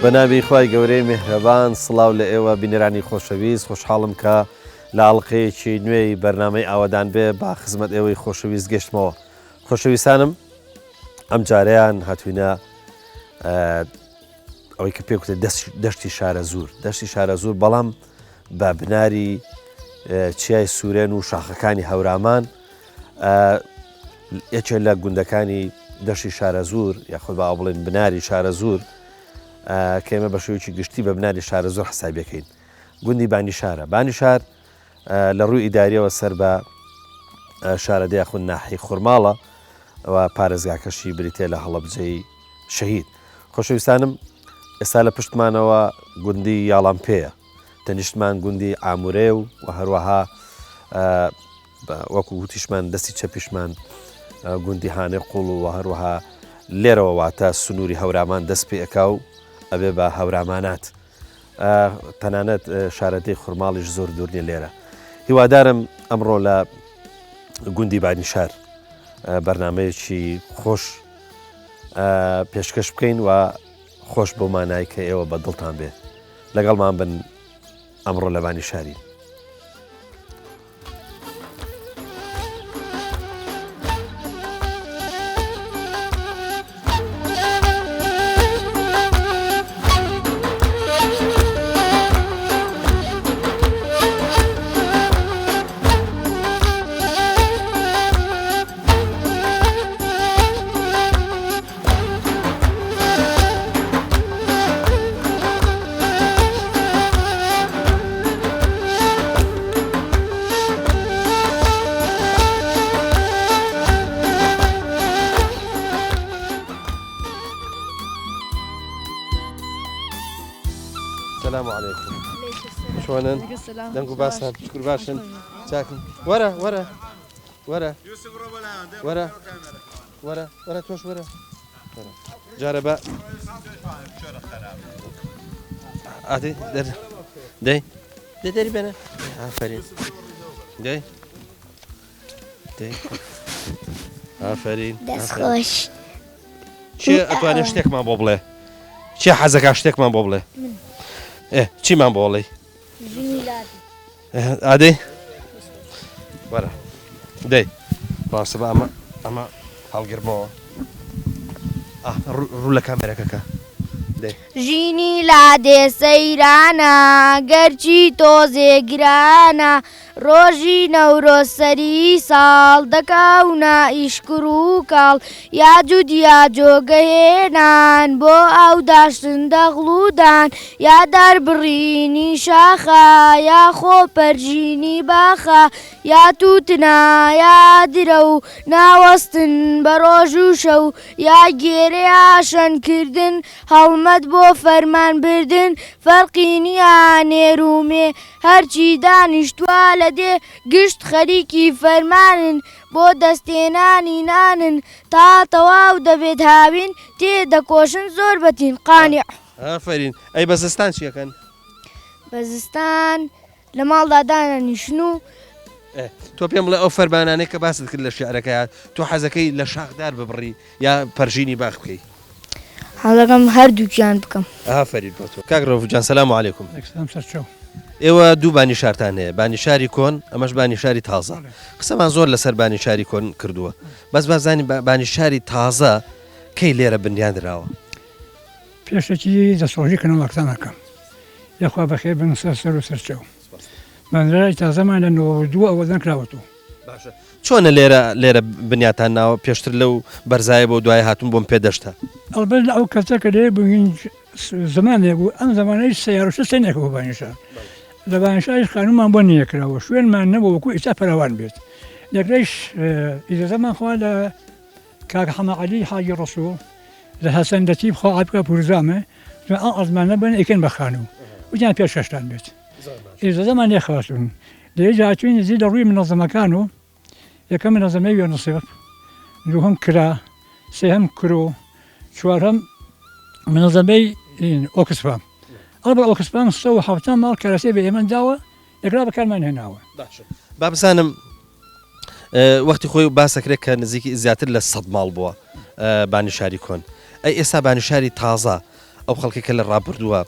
بەناوی خوای گەورەی میهرەبان سڵاو لە ئێوە بینەرانی خۆشەویست خۆشحاڵم کە لە ئاڵلقەیەکی نوێی بەرنامەی ئاوادان بێ با خزمەت ئێوەی خۆشەویست گەشتمەوە. خۆشەویستانم ئەم جارەیان هاتوینە ئەوەی کە پێکوتە دەشتی شارە زوور دەشتی شارە زوور بەڵام بە بناری چیای سوورێن و شاخەکانی هەورامان یەکێ لە گوندەکانی دەشتی شارە زوور یاخود با بڵێن بناری شارە زوور کە ئێمە بە شێوەیەکی گشتی بە بناری شارە زۆر حسابیەکەین. گوندی بانیشارە بانیشار لە ڕووی ئیداریەوە سەر بە شارەدە یاخود ناحی خورماڵە ئەوە پارێزگاکەشی بریتێ لە هەڵەبجەی شەهید. خۆشەویستانم ئێستا لە پشتمانەوە گوندی یاڵامپێیە تەنیشتمان گوندی ئامورێ و هەروەها وەکو گوتیشمان دەستی چەپیشمان گوندی هانێ قوڵ و هەروەها لێرەوە واتە سنووری هەورامان دەست پێ ئەکا و ئەبێ بە هەورامانات تەنانەت شارەتەی خورماڵیش زۆر دوورنیە لێرە. هیوادارم ئەمڕۆ لە گوندی بانیشار بەرنمەیەکی خۆش پێشکەش بکەین و خۆش بۆ مانای کە ئێوە بە دڵتان بێ لەگەڵمان بن ئەمڕۆ لە بانیشاری. السلام عليكم. شلونن؟ دنگو باسن شكر باشن ساكن ورا ورا ورا ورا ورا ورا توش ورا جاربا عادي دي دي بنا آفرین دي آفرین دەست خۆش چی ئەتوانێت شتێکمان بۆ بڵێ چی حەزەکە شتێکمان بۆ بڵێ چیمان بۆڵێ ئادەی وەرە دەی باسە بە ئەمە هەڵگرمەوە ڕوو لە کامێرەکەکە ژینی لادێ سەیرانە گەرچی تۆزێگرانە ڕۆژی نەورۆسەری ساڵ دەکاونە ئیشکر و کاڵ یاجود یا جۆگەهێنان بۆ ئەو داشتن دەغڵودان یا دەربڕینی شاخە یا خۆپەرژینی باخە یا تووتنا یا درە و ناوەستن بە ڕۆژ و شەو یا گێرە یاشەنکردن هەڵمەت بۆ فەرمان بردن فەرقی نییە نێرومێ هەرچی دانیشتووە لە دێ گشت خەریکی فەرمانن بۆ دەستێنانی نانن تا تەواو دەبێت هاوین تێدەکۆشن زۆر بەتین قانیع. ئافرین ئەی بەزستان چیەکەن؟ بەزستان لە ماڵدا دانەنیشن و تۆ پێم بڵێ ئەو فەرمانانەی کە باست کرد لە شیعرەکەیان تۆ حەزەکەی لە شاخدار ببڕی یا پەرژینی باخ بکەی؟ حەزەکەم هەردووکیان بکەم. ئافرین بۆ تۆ کاک ڕەوفجان سەلام عەلەیکوم. سەرچەو ئێوە دوو بانیشارتان هەیە بانیشاری کۆن ئەمەش بانیشاری تازە قسەمان زۆر لەسەر بانیشاری کۆن کردووە بەس بازانی بانیشاری تازە کەی لێرە بنیاندراوە؟ پێشێکی دەسۆژی کردنەوە قسانەکەم یاخوا بەخێر بن سەر و سەرچەو بانیشاری تازەمان لە 92 ئەوە نەکراوەتەوە. چۆنە لێرە بنیاتان ناوە پێشتر لەو بەرزایە بۆ دوای هاتون بۆم پێدەشتا ئەلبەت ئەو کەسە کە لێ بووین زمانێک بوو ئەم زمانەی سەیارۆشە سێنێکەوە بانیشار لە بانیشاریش قانونمان بۆ نیەکراوە شوێنمان نەبوو وەکو ئێستا پەروان بێت لەگرەیش ئیجازەمان خوا لە کاک حەمە عەلی حاجی ڕەسوڵ لە هەسەندەتی خوا عەبکە پورزامە ئەم ئەزمانە بن ئەیکەن بە خانوو وجیان پێش شەشتان بێت ئیجازەمان لێخواتون لێجا هاتووین نزیک لە ڕووی منەظەمەکان و یەکەم منەظەمەی یۆنسێف دووهەم کرا سێهەم کرۆ چوارهەم منەظەمەی ئۆکسفام ئەڵبەت ئۆکسفام 170 ماڵ کەرەسێ بە ئێمە داوە لەگرا بەکارمان هێناوە. با بزانم وەختی خۆی باسەکرێت کە نزیکی زیاتر لە 100 ماڵ بووە بانیشاری کۆن ئەی ئێستا بانیشاری تازە ئەو خەڵکی کە لە ڕابردووە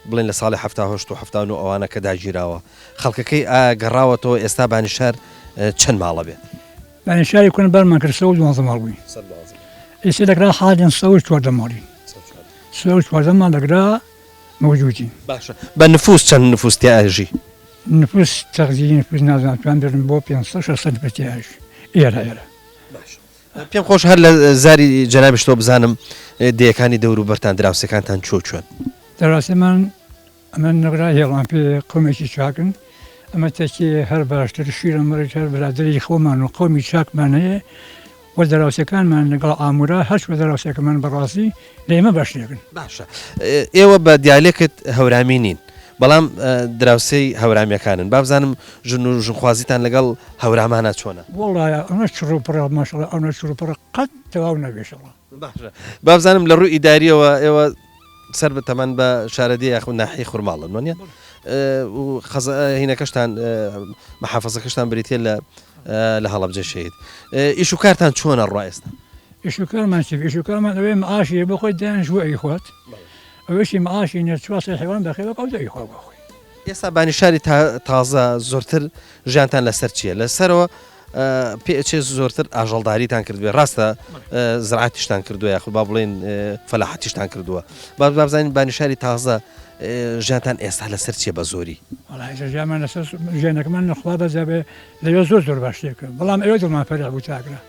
بڵێن لە ساڵی هەفتاهشت و هەفتان و ئەوانە کە داگیراوە خەڵکەکەی گەڕاوەتەوە ئێستا بانیشار چەند ماڵە بێت بانیشاری کورن بەرمان کرد 12 ماڵ بووین ئێستا دەکرا حاجن 14 ماڵین 14 ماڵ دەکرا موجودین باشە بە نفوس چەند نفوستیاژی نفوس تەغذیه نفوس نازانم توان بێرن بۆ 500 پرتیاژ ئێرە پێم خۆش هەر لە زاری جەنابشتۆ بزانم دەیەکانی دەور و بەرتان دراوسەکانتان چۆن دەڕاستیمان ئەمە نەگرا هێڵان پێ قۆمێکی چاکن ئەمە تەکی هەر باشتر شیرە مەڕێک هەر برادری خۆمان و قۆمی چاکمان هەیە و دەراوسەکانمان لەگەڵ ئامورە هەش بە دەراوسەکەمان بەڕاستی لە ئێمە باشێکن باشە ئێوە بە دیالێکت هەورامی نین بەڵام دراوسەی هەورامیەکانن با بزانم ژن و ژنخوازیتان لەگەڵ هەورامانە چۆنە وڵایە ئەمە چڕوپڕە ماشەڵە ئەمە چڕوپڕە قەت تەواو نەبێشەڵە با بزانم لە ڕووی ئیداریەوە ئێوە سەر بە تەمان بە شارەدی یاخ ناحی خوورماڵن وانە و هینەکەشتان مەحافەزەکەشتان بریتە لە هەڵەبجە شەید ئیش و کارتان چۆنە ڕوا ئێستا ئیشوکارمان چ ئیشوکارمان ئەوێ معاشی بۆ خۆی دایانژوەی خۆت ئەوەشی معاشی نەچواسە حیوان بەخێوە قەوزەی خۆ بەخۆی ئێستا بانیشاری تازە زۆرتر ژیانتان لەسەر چییە لەسەرەوە پێچێ زۆرتر ئاژەڵداریتان کردوێ ڕاستە زراعتیشتان کردووە یاخود با بڵێن فەلاحەتیشتان کردووە با بزانین بانیشاری تازە ژیانتان ئێستا لەسەر چیە بە زۆری ژیانمان لەسەر ژیانەکەمان نەخوا بەزابێ لەوێ زۆر باشێکە بەڵام ئەوێ دڵمان فەرح بوو تاکرا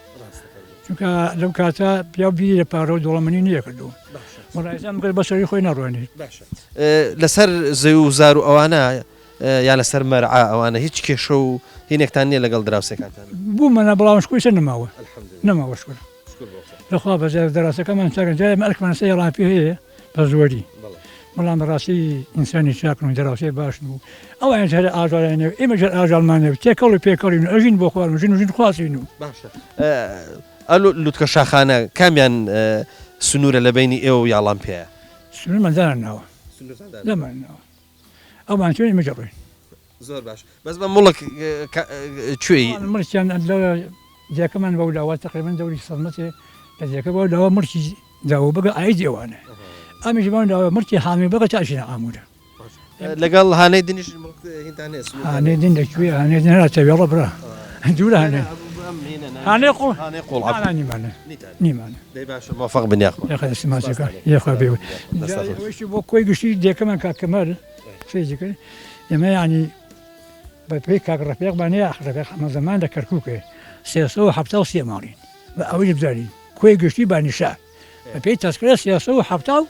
چونکە لەو کاتە پیا بی لە پارە و دۆڵەمەنی نییە کردو مڕایزان بگەر بەسەری خۆی نەڕوێنیت لەسەر زەوی و زار و ئەوانە یا لەسەر مەرعا ئەوانە هیچ کێشە و هینێکتان نییە لەگەڵ دراوسەکانتان بوومەە بەڵام شکویسە نەماوە شکر لەخوا بەزار دەراسەکەمان چاکن جای ئەلکمان سە ڕاپی هەیە بە زۆری بەڵام بەڕاستی ئینسانی چاکن و دەراوسێ باشن و ئەوان هەر ئاژارانێ ئێمە ژەر ئاژالمانێ تێکەڵ و پێکەڵین ئەژین بۆ خوارم ژین و ژین خواسین و ئەلو لوتکە شاخانە کامیان سنوورە لە بینی ئێوە و یاڵام پێەیە سنوورمەدان ناوە لەمان ناوە ئەومان چێنی مەجەڕێن زۆر باش بەس بە مڵک کوێی مرچیان لەوە دیەکەمان بەو داوا تقریبان دەوری سەڵمەتێ لە دیەکە بەو داوا مرچی داوە بگە ئایدی ئەوانە ئەمیش بەو داوا مرچی حامی بگە تاشینە ئامورە لەگەڵ هانەی دنیش هانەی دین لەکوێ هانەی دین هەراتەوێڵە برا دوورە هانێ هانەی قوڵ نیمانە نیمانە موفق بنیاخ یاخەدەسیماسەکە یاخوا بێ ئەوەشی بۆ کۆی گشتی دیەکەمان کاکەمەر فێزی کرد ئێمە ینی بە پێی کاک ڕەفیقمانەیە ڕەفیق هەمە زەمان لە کەرکووکێ 370 ماڵین بە ئەوەی بزانین کۆی گشتی بانیشار بە پێی تەسکرە 370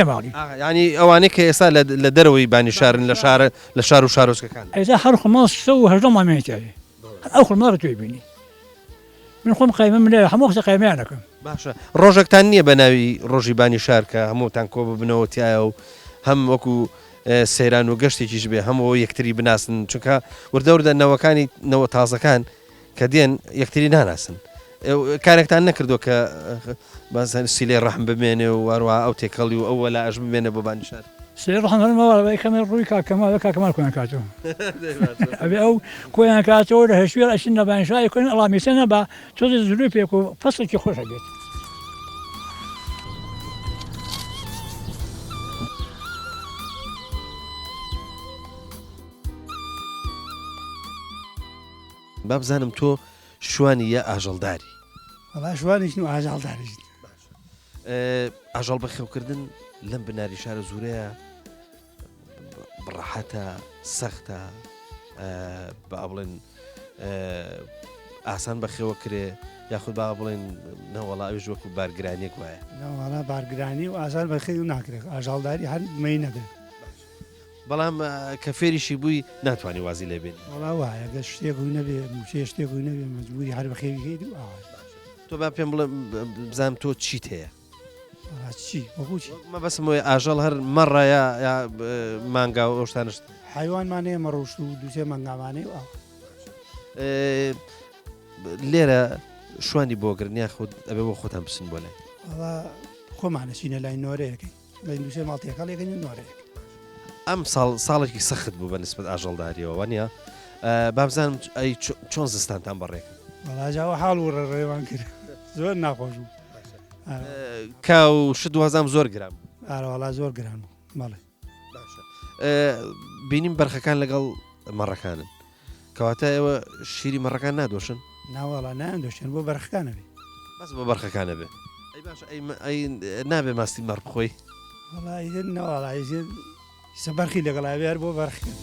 ماڵی ینی ئەوانەی کە ئێستا لە دەرەوەی بانیشارن لە شار و شارۆچکەکان ئێستا هەر خماس 180 مامێتیاوێ ئەو خمارە توی بینی من خۆم قایمەم لێ هەموو قسە قایمیانەکەم باشە ڕۆژێکتان نییە بە ناوی ڕۆژی بانیشار کە هەمووتان کۆ ببنەوە تایە و هەم وەکو سەیران و گەشتێکیش بێ هەمەوە یەکتری بناسن چونکە وردەوردە نەوەکانی نەوە تازەکان کە دێن یەکتری ناناسن کارێکتان نەکردو کە سیلێ ڕەحم بمێنێ و وەروە ئەو تێکەڵی و ئەوە لە ئەژ بمێنە بۆ بانیشار سێ ڕەحمەوە کەمە ڕووی کاکەماوە کاکەمال کۆیان کاتەوە ئەبێ ئەو کۆیان کاتەوە لە هەشوێر ئەشین لە بانیشاری کۆین ئەڵامیسە نەبا تۆزی زلوی پێک و فەسڵێکی خۆشە بێت با بزانم تۆ شوانی یە ئاژەڵداری شوانیشن و ئاژاڵداریشن ئاژەڵ بەخێوکردن لەم بناری شارە زورەیە بڕەحەتە سەختە با بڵێن ئاسان بەخێوە کرێ یاخود با بڵێن نەوەڵا ئەوش وەکو بارگرانیەک وایە نەوەڵا بارگرانی و ئاسان بەخێ و ناکرێت ئاژاڵداری هەر مەی نەدەن بەڵام کە فێریشی بووی ناتوانانی وازی لێ بێن وڵا وایە گە شتێک و نەبێ موچێ شتێک و نەبێ مەجبوری هەر بەخێویکەیت و تۆ با پێم بڵێ بزانم تۆ چیت هەیە چی وەکو چی مە بەسمەوەی ئاژەڵ هەر مەڕایە یا مانگا و ئەوشتانشت حیوانمانەیە مەڕۆشت و دووسێ مەنگامانەی و لێرە شوانی بۆگرنیا خود ئەبێ بۆ خۆتان بچن بۆ لای خۆمانەچینە لای نۆرەیەەکەی لای دووسێ ماڵتیەکەڵێکەکەی نۆرەیەک ئەم ساڵێکی سەخت بوو بە نسبەت ئاژەڵداریەوە وانە بابزانم ئەی چۆن زستانتان بەڕێک وەڵاجاوە حاڵ و ڕێوان کرد زۆر ناخۆش بوو کا و شت وازام زۆر گرام ئاراوەڵا زۆر گران بوو بەڵێ بینیم بەرخەکان لەگەڵ مەڕەکانن کەواتە ئێوە شیری مەڕەکان نادۆشن ناوەڵا نایەندۆشتێن بۆ بەرخەکانەوێ بەس بۆ بەرخەکانە بێ ئەی باش ئەی نابێ ماستی مەڕ بخۆی وڵی ناوەڵی سەبەرخی لەگەڵاوێر بۆ بەرخەکان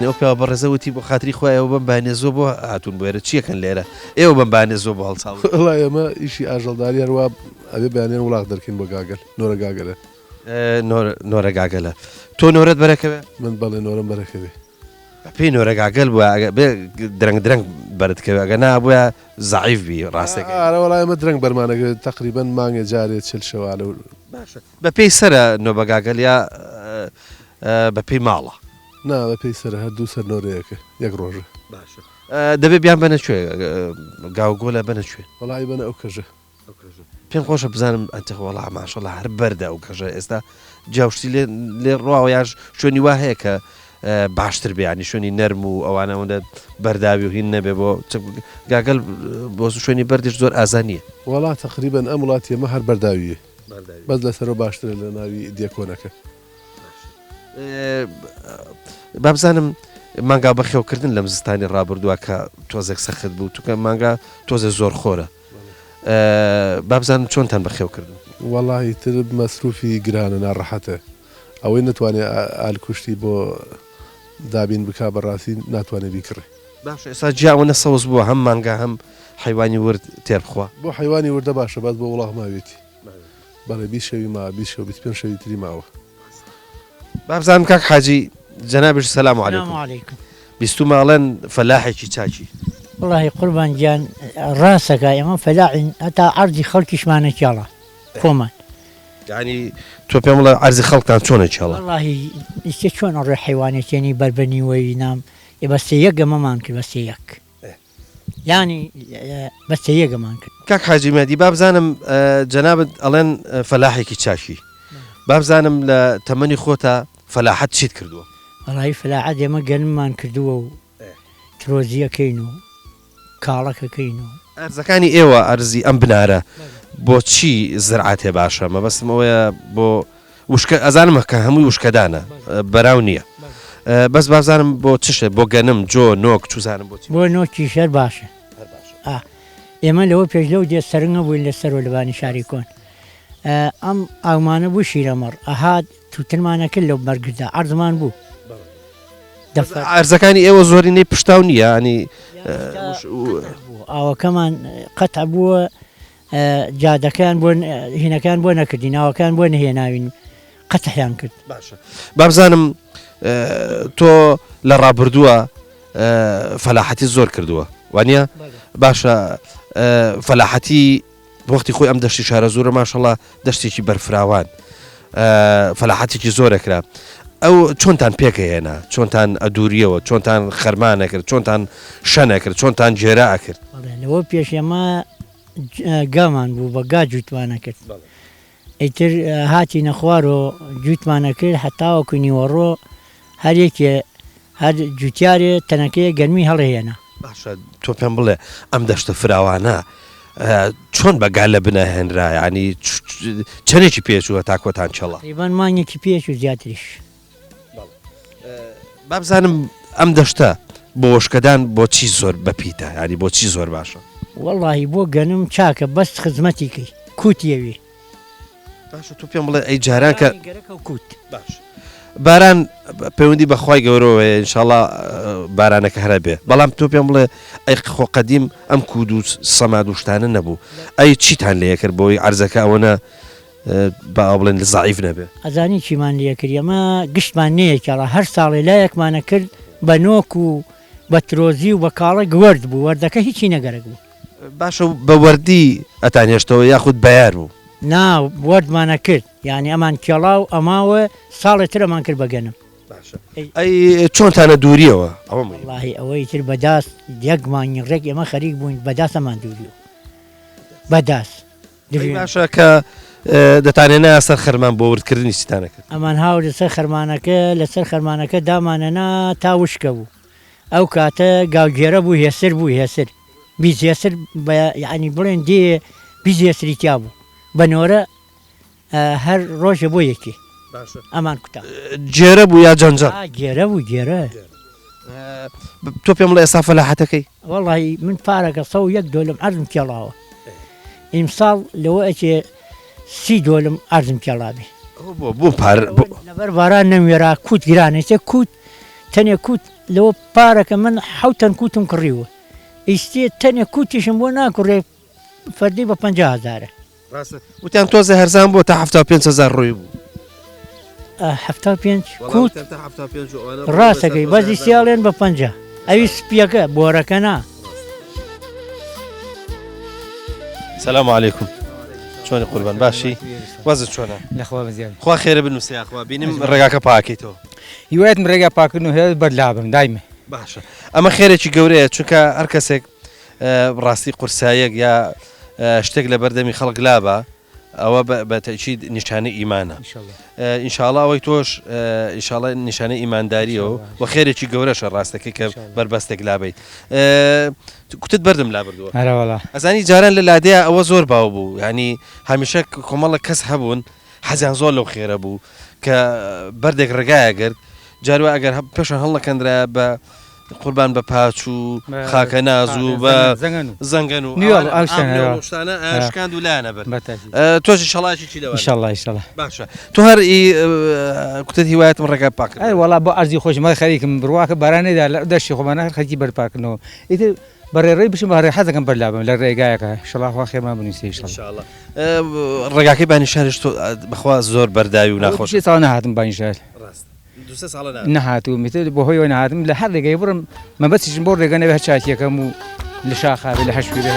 ئەو پێوە بەڕێزەوتی بۆ خاتری خۆیەوە بمبانێ زۆ بۆ هاتوون بۆێرە چیەکەن لێرە ئێوە بمبانێ زۆ بۆ هەڵساڵ وڵای ئەمە ئیشی ئاژەڵداری هەروە ئەبێ بەیانیان وڵاق دەرکەین بۆ گاگەل نۆرە گاگەلە نۆرە گاگەلە تۆ نۆرەت بەرەکەوێ من بەڵێ نۆرەم بەرەکەوێ پێی نۆرە گاگەل بووە بێ درەنگ درەنگ بەرتکەوێ ئەگە نابووە زعیف بی ڕاستەکە ئارە وڵای ئەمە درەنگ بەرمانەکە تقریبان مانگە جارێت چل شەوە لە باشە بە پێی سرە نۆ بە گاگەل یا بە پێی ماڵە نا بە پێی سەر هەردوو سەر نۆرەیەکە یەک ڕۆژە باشە دەبێ بیان بەنەکوێ گاوگۆلە بەنەکوێ وڵی بەنە ئەو کەژە پێم خۆشە بزانم ئەتەخۆڵا ماشەڵە هەر بەردە ئەو کەژە ئێستا جاوشتی لێ ڕواوە یاش شوێنی وا هەیە کە باشتر بیانی شوێنی نەرم و ئەوانەوەندە بەرداوی و هین نەبێ بۆ گاگەل بۆ شوێنی بەردش زۆر ئازانیە وڵا تقریبان ئەم وڵاتی ئەمە هەر بەرداویە بەس لەسەرەوە باشترە لە ناوی دیەکۆنەکە با بزانم مانگا بەخێوکردن لەم زستانی ڕابردووە کە تۆزێک سەخت بوو توکە مانگا تۆزە زۆر خۆرە با بزانم چۆنتان بەخێوکردن وەڵی تر مەسروفی گرانە ناڕەحەتە ئەوەی نتوانێت ئالکوشتی بۆ دابین بک بەڕاستی ناتوانێت بیکڕێ باش ئێستا جیاوە نەسەوز بووە هەم مانگا هەم حیوانی ورد تێربخوا بۆ حیوانی وردە باشە باز بۆ وڵاق ماوێتی بەڵێ 20 شەوی ما 20 شەو 25 شەوی تری ماوە با بزانم کاک حاجی جەنابش سەلام عەلەیکم عليكم بیست و ماڵێن فەلاحێکی چاچی والله قربان جان راسك يا من فلاعين أتا عرضي خلق شمانة يلا كومان یعنی تۆ پێم وڵە عەرزی خەڵکتان چۆنە چاڵە والله شلون الري حيوانات يعني بربني وينام بس يقى ما مانك بس يك يعني بس يقى مانك کاک حاجی مەدی با بزانم جەنابت ئەڵێن فەلاحێکی چاشی با بزانم لە تەمەنی خۆتە فەلاحەت چیت کردووە والله فلاعات يا ما قال ما نكدوه تروزيا كينو كالك كينو ئەرزەکانی ئێوە ئەرزی ئەم بنارە بۆچی زرعاتێ باشە مەبەستمەوەیە بۆ وشکە ئەزانمە کە هەمووی وشکەدانە بەراو نییە بەس بازانم بۆ چشە بۆ گەنم جۆ نۆک چوزانم بۆچی بۆ نۆکی شەر باشە ئێمە لەوە پێش لەو دێ سەرنگە بووین لەسەر و لەبانی شاری کۆن ئەم ئاومانە بوو شیرەمەڕ ئەهات تووترمانەکرد لەو بەرگدا عەرزمان بوو ئەرزەکانی ئێوە زۆرینەی پشتاو نییە ینی ئاوەکەمان قەتع بووە جادەکان بۆ هینەکان بۆ نەکردی ناوەکان بۆ نەهێناوین قەتحیان کرد باشە با بزانم تۆ لە ڕابردووە فەلاحەتی زۆر کردووە وانە باشە فەلاحەتی وەختی خۆی ئەم دەشتی شارە زۆرە ماشەڵڵا دەشتێکی بەرفراوان فەلاحەتێکی زۆرەکرا ئەو چۆنتان پێکەهێنا چۆنتان ئەدووریەوە چۆنتان خەرمانە کرد چۆنتان شەنە کرد چۆنتان جێرا کرد لەوە پێش ئێمە گامان بوو بە گا جووتوانە کرد ئیتر هاتی نەخوار و جووتمانە کرد هەتاوەکو نیوەڕۆ هەرێکێ هەر جوتیارێ تەنەکەی گەرمی هەڵهێنا باشە تۆ پێم بڵێ ئەم دەشتە فراوانە چۆن بەگال لە بنەهێنرا ینی چەندێکی پێچووە تاکۆتان چڵە ڕیبان مانگێکی پێش و زیاتریش با بزانم ئەم دەشتە بۆ وشکەدان بۆچی زۆر بەپیتە ینی بۆچی زۆر باشە واللهی بۆ گەنم چاکە بەس خزمەتیکەی کووتیەوێ باشە تۆ پێم بڵێ ئەی جاران کە کووت باش باران پەیوەندی بەخوای گەورەوە ئینشاڵڵا بارانەکە هەرە بێ بەڵام تۆ پێم بڵێ ئەی خۆ قەدیم ئەم کود و سەماد و شتانە نەبوو ئەی چیتان لێ کرد بۆی عەرزەکە ئەوەنە با بڵێن زعیف نەبێ ئەزانی چیمان لێ کرد ئەمە گشتمان نەیەکەڵە هەر ساڵی لایەکمانە کرد بە نۆک و بە ترۆزی و بە کاڵە گوەرد بوو وەردەکە هیچی نەگەرەک بوو باشە بە وەردی ئەتانهێشتەوە یاخود بەیار بوو نا وەردمانە کرد یعنی ئەمان کێڵاو ئەماوە ساڵی تر ئەمان کرد بەگەنم ئەی چۆنتانە دووریەوە ئەوە واللهی ئەوەی تر بەداست یەکمانی ڕێک ئێمە خەریک بووین بەداست ئەمان دووریەوە بەداست باشە کە دەتانێنە سەر خەرمان بۆ وردکردنی چیتانە کرد ئەمان هاو لەسەر خەرمانەکە لەسەر خەرمانەکە دامانەنا تا وشکە بوو ئەو کاتە گاوگێرە بوو هێسر بوو هێسر بیست هێسر یعنی بڵێن دێ بیست هێسری تیا بوو بەنۆرە هەر ڕۆژە بۆ یەکی ئەمان کوتا جێرە بوو یا جەنجەڵ گێرە بوو گێرە تۆ پێم بڵێ ئێستا فەلاحەتەکەی والله من پارەکە 101 دۆلم عەرزم کێڵاوە ئیمساڵ لەوە ئەچێ 30 دۆلم عەرزم کێڵابێ بۆ پار لەبەر باران نەموێرا کووت گرانێتە کووت تەنێ کووت لەوە پارەکە من حوتەن کووتم کڕیوە ئیسێ تەنێ کووتیشم بۆ ناکوڕێ فەردی بە 50,000 وتیان تۆزە هەرزان بۆ تا 5,000 ڕۆی بوو 75 کووت ڕاستەکەی بەزی سیاڵێن بە 50 ئەوی سپیەکە بۆرەکە نا سلام علیکم چۆنی قوربان باشی وەزت چۆنە لەخوا بەزیان خوا خێرە بنووسی خوا بینیم ڕێگاکە پاکەیتەوە هیوایەتم ڕێگا پاکردن و هێز بەرلابم دایمە باشە ئەمە خێرێکی گەورەیە چونکە هەر کەسێک ڕاستی قورسایەک یا شتێک لە بەردەمی خەڵک لابە ئەوە بە تەکید نیشانەی ئیمانە ئینشاڵڵا ئەوەی تۆش ئینشاڵڵا نیشانەی ئیمانداریەوە و خێرێکی گەورەشە ڕاستەکەی کە بربەستێک لابیت کوتت بەردەم لا بردووە هەرەوەڵا ئەزانی جاران لە لادەیە ئەوە زۆر باو بوو ینی هەمیشە کۆمەڵە کەس هەبوون حەزیان زۆر لەو خێرە بوو کە بەردێک ڕێگایە گرت جاروە ئەگەر پێشان هەڵەکەندرا بە قوربان بە پاچ و خاکە ناز و بە زەنگەن و شتانە ئاشکاند و لایەنە بەر تۆش شەڵاتی چی دەوە ئیشەڵڵا ئیشەڵڵا باشە تۆ هەر کوتت هیوایەتم ڕێگا پاکرد ئەی وەڵا بۆ ئەرزی خۆشمە خەریکم بڕواکە بارانێدا لە دەشتی خۆمانە خەڵکی بەرپاکردنەوە ئیتر بەڕێڕێی بشم بەڕێ حەزەکەم بەرلابم لە ڕێگایەکە شەڵاخوا خێمان بنووسی ئیشەڵڵا ڕێگاکەی بانیشارش تۆ بەخوا زۆر بەرداوی و ناخۆش ساڵ نەهاتم بانیشار نەهاتوو میتر بۆ هۆی نهاتم لە هەر ڕێگەی بڕم مەبەستیشم بۆ ڕێگە نەبێ چاکیەکەم و لە شاخابێ لە هەشوی بێ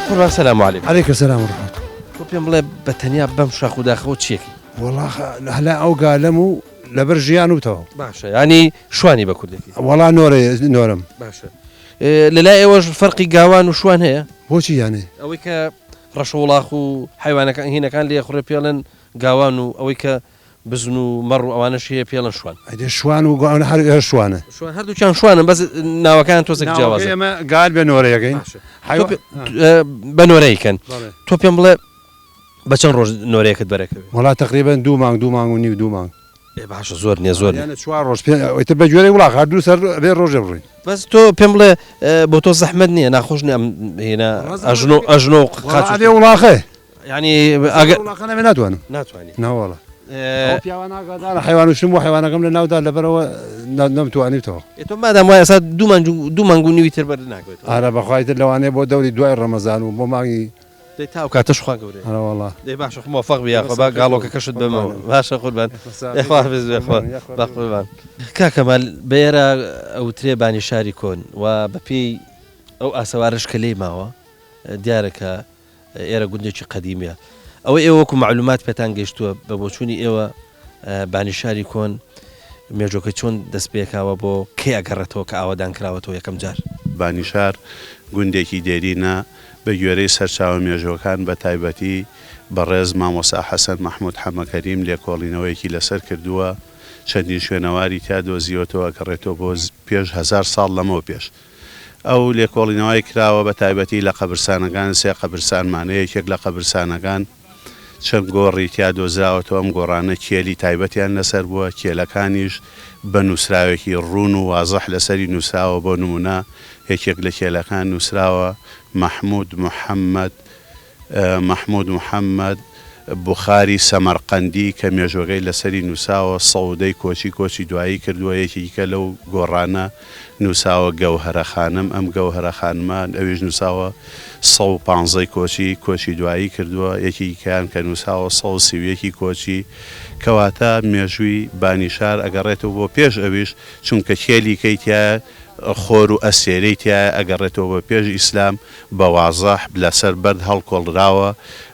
قوربان سەلام عەلیکم عەلەیکە سەلام وڕەحمەت تۆ پێم بڵێ بە تەنیا بەم شاخ و داخەوە چیەکەی وەڵا هەلا ئەو گالەم و لەبەر ژیان وتەوە باشە ینی شوانی بە کوردێکی وەڵا نۆرم باشە لەلای ئێوەش فەرقی گاوان و شوان هەیە بۆچی یانێ ئەوەی کە ڕەش وڵاخ و حیوانەکان هینەکان لێ خوڕێ پێڵێن گاوان و ئەوەی کە بزن و مەڕ و ئەوانەش هەیە پێڵەن شوان ئەدێ شوان و گوانە هەر شوانە شوان هەردووچیان شوانن بەس ناوەکان تۆزێک جیاوازە ئێمە گال بە نۆرەیەکەین بە نۆرەیکەن تۆ پێم بڵێ بە چەند ڕۆژ نۆرەیەکت بەرەکەوێت وڵا تقریبا 2 مانگ و نیو 2 مانگ باشە زۆر نییە زۆر چوار ڕۆژ ئەوتە بە گوێرەی وڵا هەردوو سەر بێ ڕۆژە بڕین بەس تۆ پێم بڵێ بۆ تۆ زەحمەت نییە ناخۆش نیە هێنا ئەژنۆ ئەبێ وڵاخێ ینی ئەگەر ناتوانم ناتوانانی ناوەڵە حیوانشم و حیوانەکەم لە ناودا لەبەرەوە نەمتوانیتەوە تۆ مادام وایە ئێستا دوو مانگ و نیوی تر بەر ناکەوێت ئارە بەخوایتر لەوانەیە بۆ دەوری دوای ڕەمەزان و بۆ مانگی تا کاتەش خوا گەورەیە ئەوەڵا دەی باشە موفق بیا خۆ با گاڵۆکە کەشت بمەوە باشە قوربان قوربان کاکەمال بێرە ئەوترێ بانی شاری کۆن و بەپێی ئەو ئاسەوارش کە لێی ماوە دیارەکە ئێرە گوندێکی قەدیمیە ئەوە ئێوەکو معلومات پێتان گەیشتووە بە بۆچوونی ئێوە بانی شاری کۆن مێژۆکە چۆن دەست پێکاوە بۆ کێ ئەگەڕێتەوە کە ئاوادان کراوەتەوە یەکەم جار بانیشار گوندێکی دێرینە بە گوێرەی سەرچاوە مێژۆکان بە تایبەتی بەڕێز مامۆسا حەسەن مەحموود حەمەکەریم لێکۆڵینەوەیەکی لەسەر کردووە چەندین شوێنەواری تا دۆزیوەتەوە کەڕێتەوە بۆ پێش 1000 ساڵ لەمەوە پێش ئەو لێکۆڵینەوەی کراوە بە تایبەتی لە قەبرستانەکان سێ قەبرستانمانەیەکێک لە قەبرستانەکان چەند گۆڕی تیا دۆزراوەتەوە ئەم گۆڕانە کێلی تایبەتیان لەسەر بووە کێلەکانیش بە نووسراوێکی ڕوون و وازەح لەسەری نووسراوە بۆ نمونە یەکێک لە کێلەکان نووسراوە محمود محەممەد بخاری سەمەرقەندی کە مێژوەگەی لەسەری نووساوە سەودەی کۆچی دوایی کردووە یەکێکە لەو گۆڕانە نووساوە گەوهرە خانم ئەم گەوهرە خانمە ئەوێژ نووساوە 115 کۆچی دوایی کردووە یەکیکیان کە نووساوە 130 کۆچی کەواتە مێژووی بانیشار ئەگەڕێتەوە بۆ پێش ئەویش چونکە خێلی کەیتە خۆر و ئەسێرەی تایە ئەگەڕێتەوە بە پێش ئیسلام بە وازەح لەسەر بەرد هەڵکۆڵراوە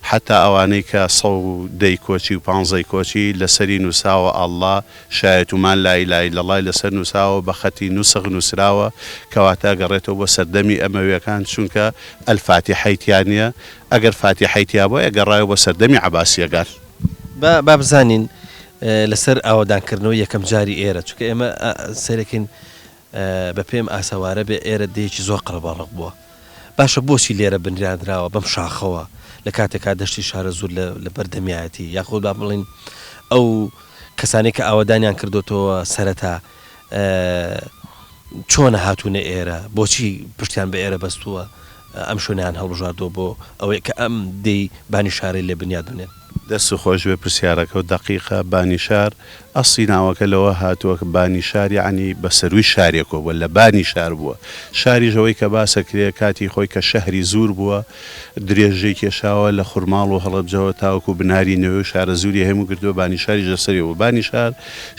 حتا ئەوانەی کە 110 کۆچی و 15 کۆچی لەسەری نووساوە ئەڵڵا شایەتومان لای لەڵای لەسەر نووساوە بە خەتی نووسغ نووسراوە کەواتە گەڕێتەوە بە سەردەمی ئەمەویەکان چونکە ئەلفاتیحەیتیانە ئەگەر فاتیحەیتیا بۆ ئەگەڕایەوە بە سەردەمی عەباسیەکان با بزانین لەسەر ئاوادانکردنەوە یەکەم جاری ئێرە چونکە ئێمە سەرەکەین بە پێم ئاسەوارە بێ ئێرە دەیەکی زۆر قەڵەباڵق بووە باشە بۆچی لێرە بنرانراوە بەم شاخەوە لە کاتێکا دەشتی شارە زۆر لە بەردەمیایەتی یاخۆ با بڵین ئەو کەسانی کە ئاوادانیان کردوتەوە سەرەتا چۆنە هاتوونە ئێرە بۆچی پشتیان بە ئێرە بەستووە ئەم شوێنیان هەڵبژاردۆ بۆ ئەوەی کە ئەم دەی بانیشارەی لێ بنیاد بنێن دەست و خۆش بێ پرسیارەکە و دقیقە بانیشار ئەسی ناوەکە لەوە هاتووە کە بانیشار یعنی بە سەروی شارێکەوە بووە لە بانی شار بووە شاریژەوەی کە باسەکرێ کاتی خۆی کە شەهری زور بووە درێژەی کێشاوە لە خوورماڵ و هەڵەبجەوە تاوەکو بناری نوێ و شارە زوری هەموو کردووە بانیشاری لەسەریەوە بانیشار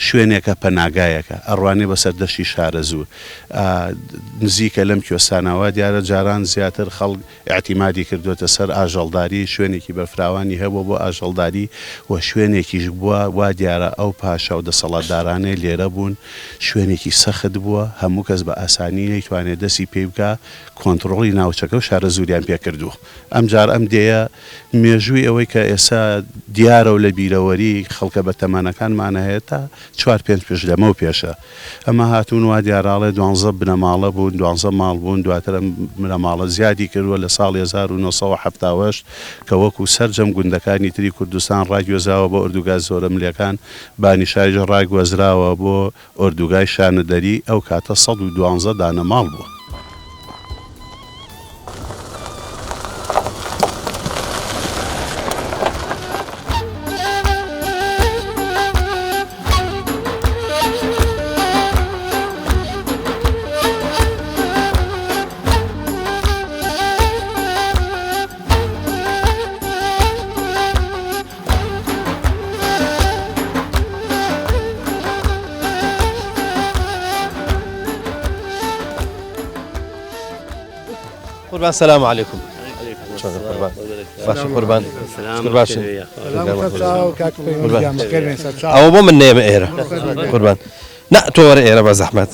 شوێنێکە پەناگایەکە ئەڕوانێ بەسەر دەشتی شارە زوور نزیکە لەم کوێستانەوە دیارە جاران زیاتر خەڵک اعتیمادی کردوێتە سەر ئاژەڵداری شوێنێکی بەفراوانی هەبووە بۆ ئاژەڵداری و شوێنێکیش بووە وا دیارە ئەو پاشە و دەسەڵاتدارانەی لێرە بوون شوێنێکی سەخت بووە هەموو کەس بە ئاسانی نەیتوانێت دەستی پێ بکە کۆنتڕۆڵی ناوچەکە و شارە زوریان پێ کردووە ئەم جار ئەم دێیە مێژووی ئەوەی کە ئێستا دیارە و لە بیرەوەری خەڵکە بە تەمەنەکانمانە هەیە تا 4-5 پێش لەمە و پێشە ئەمە هاتوون وا دیاراڵێ 12 بنەماڵە بوون 12 ماڵ بوون دواتر بنەماڵە زیادی کردووە لە ساڵی 1970 کە وەکو سەرجەم گوندەکانی تری کوردستان ڕاگوێزاوە بۆ ئوردوگای زۆرە ملیەکان بانیشاریش ڕاگوەزراوە بۆ ئوردوگای شانەدەری ئەو کاتە 112 دانە ماڵ بووە. قربان السلام عليكم قربان باش قربان او بو من نيم ايرا قربان لا تور ايرا بزحمت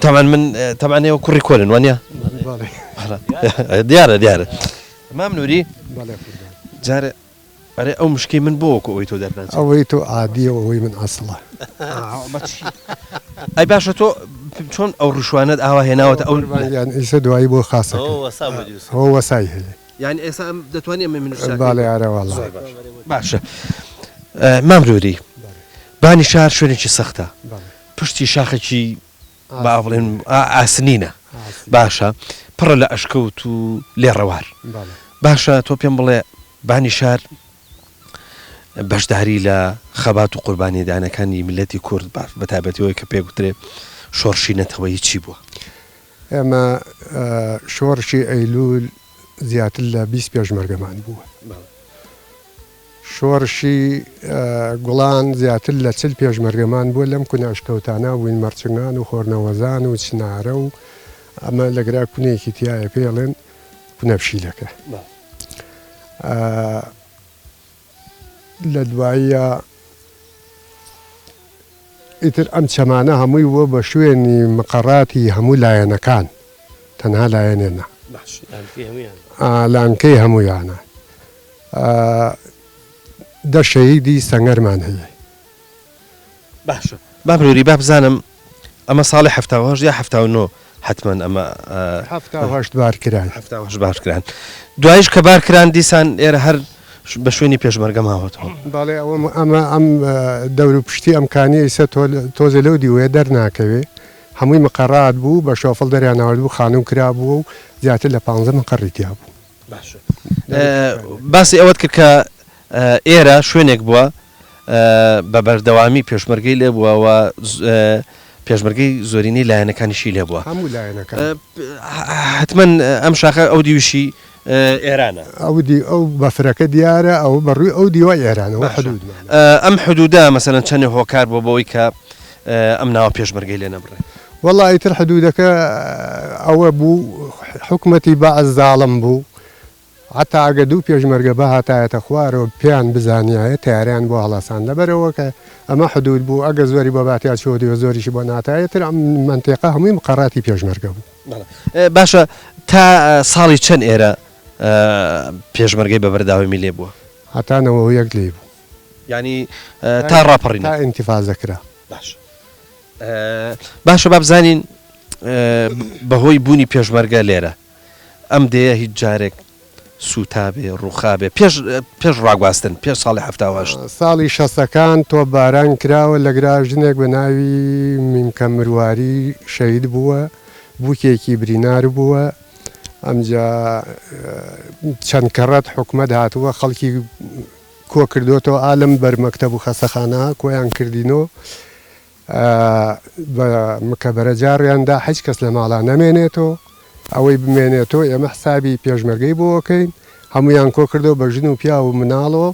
طبعا هي كوري كولن وانيا دياره تمام نوري جار أري أو مشكلة من بوك أويتو درنا أويتو عادية وهي من أصله أي باشا تو شون أو رشوانات أهوا هنا أو يعني يسدوا أي بو خاصة هو وسايه يعني إسا دتواني من الشارع بالي عرا والله باشا مامروري باني شهر شو نشي سخته بشتي شاخشي بعضين سنينة باشا برا لا أشكوتو للروار باشا تو بيان بلا باني شهر بەشداری لە خەبات و قوربانی دانەکانی ملەتی کورد بەتابەتیەوەی کە پێ گوترێ شۆڕشی نەتەوەیی چی بووە؟ ئێمە شۆڕشی ئەیلول زیاتر لە 20 پێشمەرگەمان بووە شۆڕشی گوڵان زیاتر لە 40 پێشمەرگەمان بووە لەم کوناشکەوتانە بووین مەرچنگان و خۆرنەوەزان و چنارە و ئەمە لەگرا کونێکی تایە پێڵێن کونەپشیلەکە لە دواییە ئیتر ئەم چەمانە هەمووی وە بە شوێنی مقەڕاتی هەموو لایەنەکان تەنها لایەنێنە لانکەی هەموویانە دە شەهیدی سەنگەرمان هەیە باشە بابرووری با بزانم ئەمە ساڵی هەفتاوەهەشت یا هەفتاونۆ حتمما ئەمە هەفتاوەهەشت بارکران هەفتاوەهەشت بارکران دوایش کە بارکران دیسان ئێرە هەر بە شوێنی پێشمەرگە ماوەتەوە باڵێ ئەمە ئەم دەور و پشتی ئەمکانی ئیسە تۆزە لەو دیوێ دەرناکەوێ هەمووی مقەڕات بوو بە شۆفڵ دەریاناوە بوو خانوم کرا بووە و زیاتر لە 15 مقەڕی تیا بوو باسی ئەوەت کرد کە ئێرە شوێنێک بووە بە بەردەوامی پێشمەرگەی لێ بووەوە پێشمەرگەی زۆرینەی لایەنەکانیشی لێ بووە هەموو لایەنەکان حتمما ئەم شاخە ئەو دیویشی ئێرانە ئەو بەفرەکە دیارە ئەو بەڕووی ئەو دیوە ئێرانەوە حدود ئەم حدودا مەسەرەن چەندێ هۆکار بۆ بەوەی کە ئەم ناوە پێشمەرگەی لێ نەبڕێ والله ئیتر حدودەکە ئەوە بوو حکومەتی بەعز زاڵم بوو حتا ئەگە دوو پێشمەرگە بە هاتایەتە خوارەوە پێیان بزانایە تیاریان بۆ هەڵاسان لەبەرەوە کە ئەمە حدود بوو ئەگە زۆری بە باتیا چۆدیوە زۆریشی بۆ ناتایەتر ئەم منتێقە هەمووی مقەڕاتی پێشمەرگە بوو باشە تا ساڵی چەند ئێرە پێشمەرگەی بە بەرداوامی لێ بووە هەتانەوە یەک لێ بوو ینی تا ڕاپەڕین تا ئینتیفازەکرا باشە با بزانین بەهۆی بوونی پێشمەرگە لێرە ئەم دەیە هیچ جارێک سوتابێ ڕووخابێ پێش ڕاگواستن پێش ساڵی هەفتاوەشت ساڵی شەسەکان تۆ باران کراوە لە گراژنێک بە ناوی میمکە مرواری شەید بووە بووکێکی برینار بووە ئەمجا چەند کەڕەت حکومەت هاتووە خەڵکی کۆ کردوتەوە ئالم بەرمەکتەب و خەسەخانە کۆیان کردینەوە بە مکەبەرە جاڕیاندا هیچ کەس لە ماڵا نەمێنێتەوە ئەوەی بمێنێتەوە ئێمە حسابی پێشمەرگەی بۆکەین هەمویان کۆ کردەوە بە ژن و پیا و مناڵەوە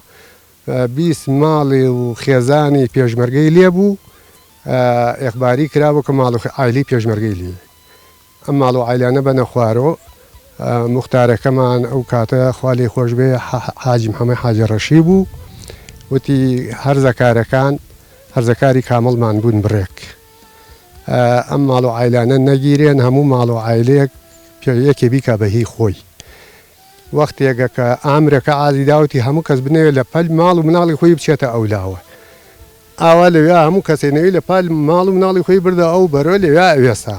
20 ماڵی و خێزانی پێشمەرگەی لێبوو ئێخباری کرابوو کە ماڵ عایلی پێشمەرگەی لێ ئەم ماڵ و عیلانە بە نەخوارەوە مختارەکەمان ئەو کاتە خوالی خۆش بێ حاجی محەممەد حاجە ڕەشی بوو وتی هەرزەکارەکان هەرزەکاری کامەڵمان بوون بڕێک ئەم ماڵ و عیلانە نەگیرێن هەموو ماڵ و عیلەیەک یەکێ بیکە بەهی خۆی وەختێگە کە ئامرەکە ئازی داوتی هەموو کەس بنەوێت لە پەل ماڵ و مناڵی خۆی بچێتە ئەولاوە ئاوا لەوێ هەموو کەسێنەوەی لە پال ماڵ و مناڵی خۆی بردە ئەو بەرۆ لەوێ ئەوێسا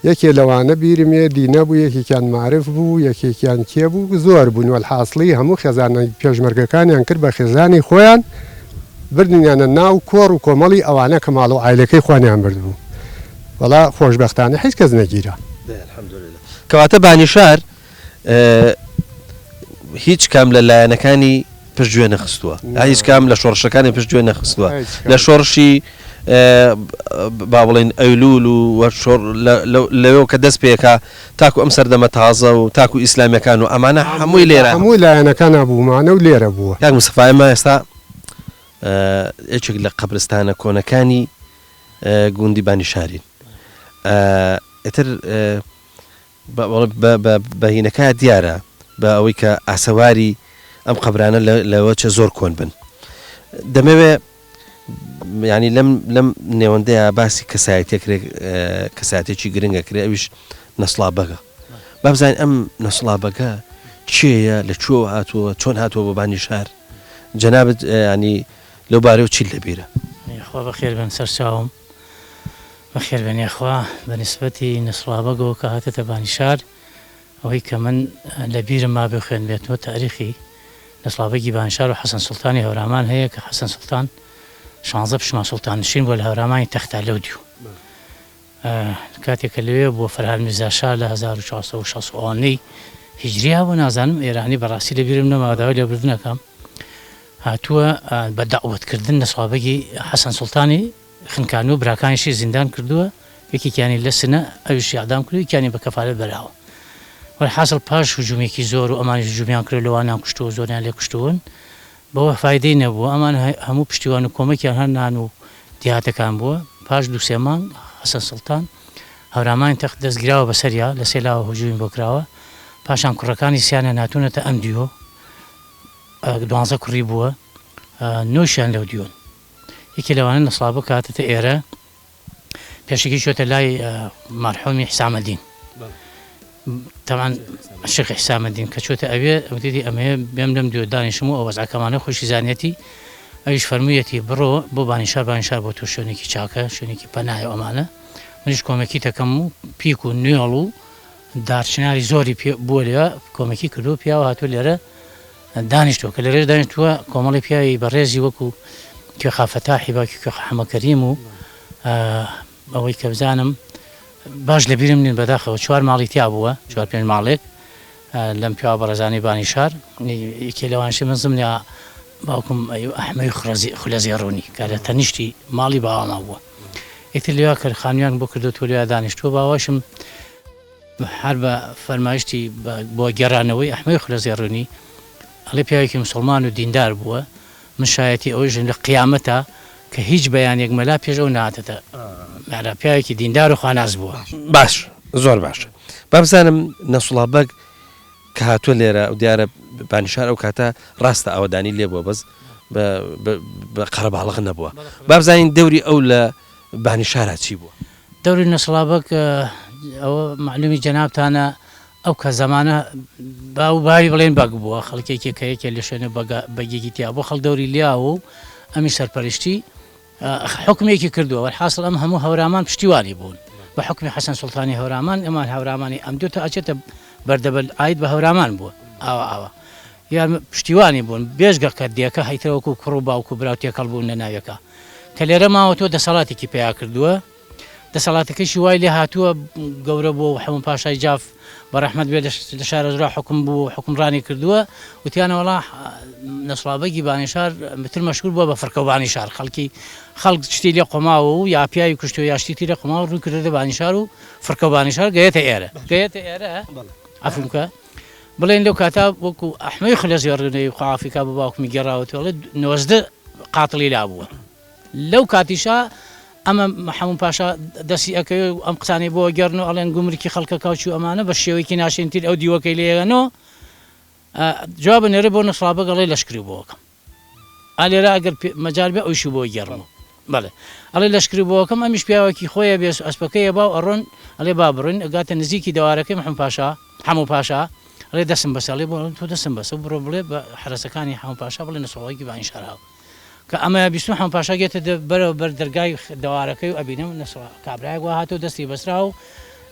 یەکێ لەوانە بیرمێ دینە بوو یەکێکیان معرف بوو یەکێکیان کێ بوو زۆر بوون وەحاصلی هەموو خێزانە پێشمەرگەکانیان کرد بە خێزانی خۆیان بردنیانە ناو کۆڕ و کۆمەڵی ئەوانە کە ماڵ و عیلەکەی خوانیان بردبوو وەڵا خۆشبەختانە هیچ کەس نەگیرە کەواتە بانیشار هیچ کام لە لایەنەکانی پشتگوێ نەخستووە هیچ کام لە شۆڕشەکانی پشتگوێ نەخستووە لە شۆڕشی با بڵێن ئەیلول و لەوێ کە دەست پێکە تاکو ئەم سەردەمە تازە و تاکو ئیسلامیەکان و ئەمانە هەمووی لێرە هەمووی لایەنەکان بوومانە و لێرە بووە یاک مستەفایمە ئێستا یەکێک لە قەبرستانە کۆنەکانی گوندی بانیشارین ئێتر بەهینەکە دیارە بە ئەوەی کە ئاسەواری ئەم قەبرانە لەوە چە زۆر کۆن بن دەمەوێت ینی لەم نێوەندەیە باسی کەسایەتێکی گرنگە کرێ ئەویش نەسڵابەگە با بزانین ئەم نەسڵابەگە چێیە لە چۆ هاتووە چۆن هاتووە بۆ بانیشار جەنابەت ینی لەو بارەوە چی لەبیرە خوا بەخێر بن سەرچاوم بەخێر بێنێخوا بەنسبەتی نەسڵابەگەوە کە هاتێتە بانیشار ئەوەی کە من لە بیرم ما بخوێن بێتەوە تاریخی نەسڵابەگی بانیشار و حەسەن سوڵتانی هەورامان هەیە کە حەسەن سوڵتان 16 پشمان سوڵتان نشین بۆ لە هەورامانی تەختە لەو دیو کاتێکە لەوێ بۆ فەرهاد میرزاشا لە 1460 هیجری بۆ نازانم ئێرانی بەڕاستی لە بیرم نەماداوای لێبردنەکەم هاتووە بە داوەتکردن نەسڵابەگی حەسەن سوڵتانی خنکان و براکانیشی زیندان کردووە یەکێکیانی لە سنە ئەویشی ئەعدام کردو یەکیانی بە کەفالەت بەراوە وەحاصل پاش هجوومێکی زۆر و ئەمانی هجوومیان کرد لەوانیان کوشتەوە زۆریان لێ کوشتەوەن بەوە فایدەی نەبووە ئەمان هەموو پشتیوان و کۆمەکیان هەر نان و دیهاتەکان بووە پاش دو سێ مانگ حەسەن سوڵتان هەورامانی تەخت دەستگیراوە بەسەریا لە سێلاوە هجوومی بۆ کراوە پاشان کوڕەکانی سییانە ناتونەتە ئەم دیوە 12 کوڕی بووە 9شیان لەو دیۆن یەکی لەوانە نەسڵابە کاتێتە ئێرە پێشێکی چۆتە لای مەرحومی حسامەدین تەمان شێخ حسامەدین کە چۆتە ئەوێ ئەوتێتی ئەمەیە بێم لەم دیۆ دانیشم و ئەو وەزعەکەمانە خۆشی زانێتی ئەویش فەرموویەتی بڕۆ بۆ بانیشار بۆ تۆ شوێنێکی چاکە شوێنێکی پەنای ئەمانە منیش کۆمەکی تەکەم و پیک و نوێڵ و دارچناری زۆری بووە لێوە کۆمەکی کردو پیاوە هاتووە لێرە دانیشتووە کە لەرێ دانیشتووە کۆمەڵی پیاوی بەڕێزی وەکو کێ خافەتاحی باکی کێ حەمەکەریم و ئەوەی کە بزانم باش لە بیرم نین بەداخەوە 4 ماڵی تیا بووە 4 ماڵێک لەم پیاوە بەڕێزانی بانی شار یەکێ لەوانشی من زمنیا باوکم ئەحمەی خولەزیێڕوونی کە لە تەنیشتی ماڵی باواما بووە یەکتر لێوا کرد خانویان بۆ کردو تۆ لێوا دانیشتووە باواشم هەر بە فەرمایشتی بۆ گەڕانەوەی ئەحمەی خولەزیێڕوونی ئەڵێ پیاوێکی مسلمان و دیندار بووە من شایەتی ئەوەژن لە قیامەتە کە هیچ بەیانێک مەلا پێش ئەو ناتێتە پیاوێکی دیندار و خواناز بووە باش زۆر باشە بابزانم نەسوڵا بەگ کە هاتووە لێرە و دیارە بانیشار ئەو کاتە ڕاستە ئەوەدانی لێ بووە بەس بە قەرەباڵغ نەبووە بابزانین دەوری ئەو لە بانیشارە چی بووە دەوری نەسڵا بەگ ئەوە معلومی جەنابتانە ئەو کە زمانە باو باوی بڵێن بەگ بووە خەڵکێکی کە یەکێ لە شوێنە بەگێکی تیا بۆ خەڵ دەوری لیاوە و ئەمی سەرپەرشتی حکمێکی کردووە وەرحاصل ئەم هەموو هەورامان پشتیوانی بوون بە حکمی حەسەن سوڵتانی هەورامان ئەمان هەورامانی ئەم دوتە ئەچێتە بەردەبەر ئاید بە هەورامان بووە ئاوە یان پشتیوانی بوون بێژگە کە دیەکە هەیترەوەکو کوڕ و باوکو براو تێکەڵ بوون لە ناویەکە کە لێرە ماوە تۆ دەسەڵاتێکی پێیا کردووە دەسەڵاتەکەشی وای لێ هاتووە گەورە بوو حەموو پاشای جاف بەڕەحمەت بێ لە شارەزرا حکم بوو حکمڕانی کردووە وتیانە وەڵا نەسڵابەگی بانیشار بتر مەشهور بووە بە فڕکەوبانی شار خەڵک شتی لێ قۆماوە و یا پیاوی کوشتۆ یا شتی لێ قۆماوە ڕووی کردە بانیشار و فڕکەوبانی شار گەیەتە ئێرە ئەفمکە بڵێن لەو کاتا وەکو ئەحمەی خولەزیێڕوونی خوافیکا بە باوکمی گەڕاوەتەوەڵێ 90 قاتڵی لا بووە لەو کاتیشا ئەمە هەموو پاشا دەستی ئەەکەی ئەم قسانی بۆ گەڕن و ئەڵێن گومرکی خەڵکە کاوچی و ئەمانە بە شێوەیەکی ناشێنتر ئەو دیوەکەی لێگەنەوە جواب نێرە بۆ نەسڵابە گەڵێ لەشکری بۆکەم ئالێرە ئەگەر مەجار بێ ئەوشی بۆ گەڕن بەڵێ ئەڵێ لەشکری بۆکەم ئەمیش پیاوەکی خۆیە بێ ئەسپەکەیە باو ئەڕۆن ئەڵێ با بڕۆین ئەگاتە نزیکی دەوارەکەی هەموو پاشا ئەڵێ دەسم بەسەڵێ بۆ تۆ دەسم بەسە بڕۆ بڵێ بە حرەسەکانی هەموو پاشا بڵێ نەسڵەوەیکی بانیشاراوە کە ئەمە بیستون هەموو پاشا گێتە بەرەوە بەر دەرگای دەوارەکەی و ئەبینم کابراایك وا هاتەوە دەستی بەسرا و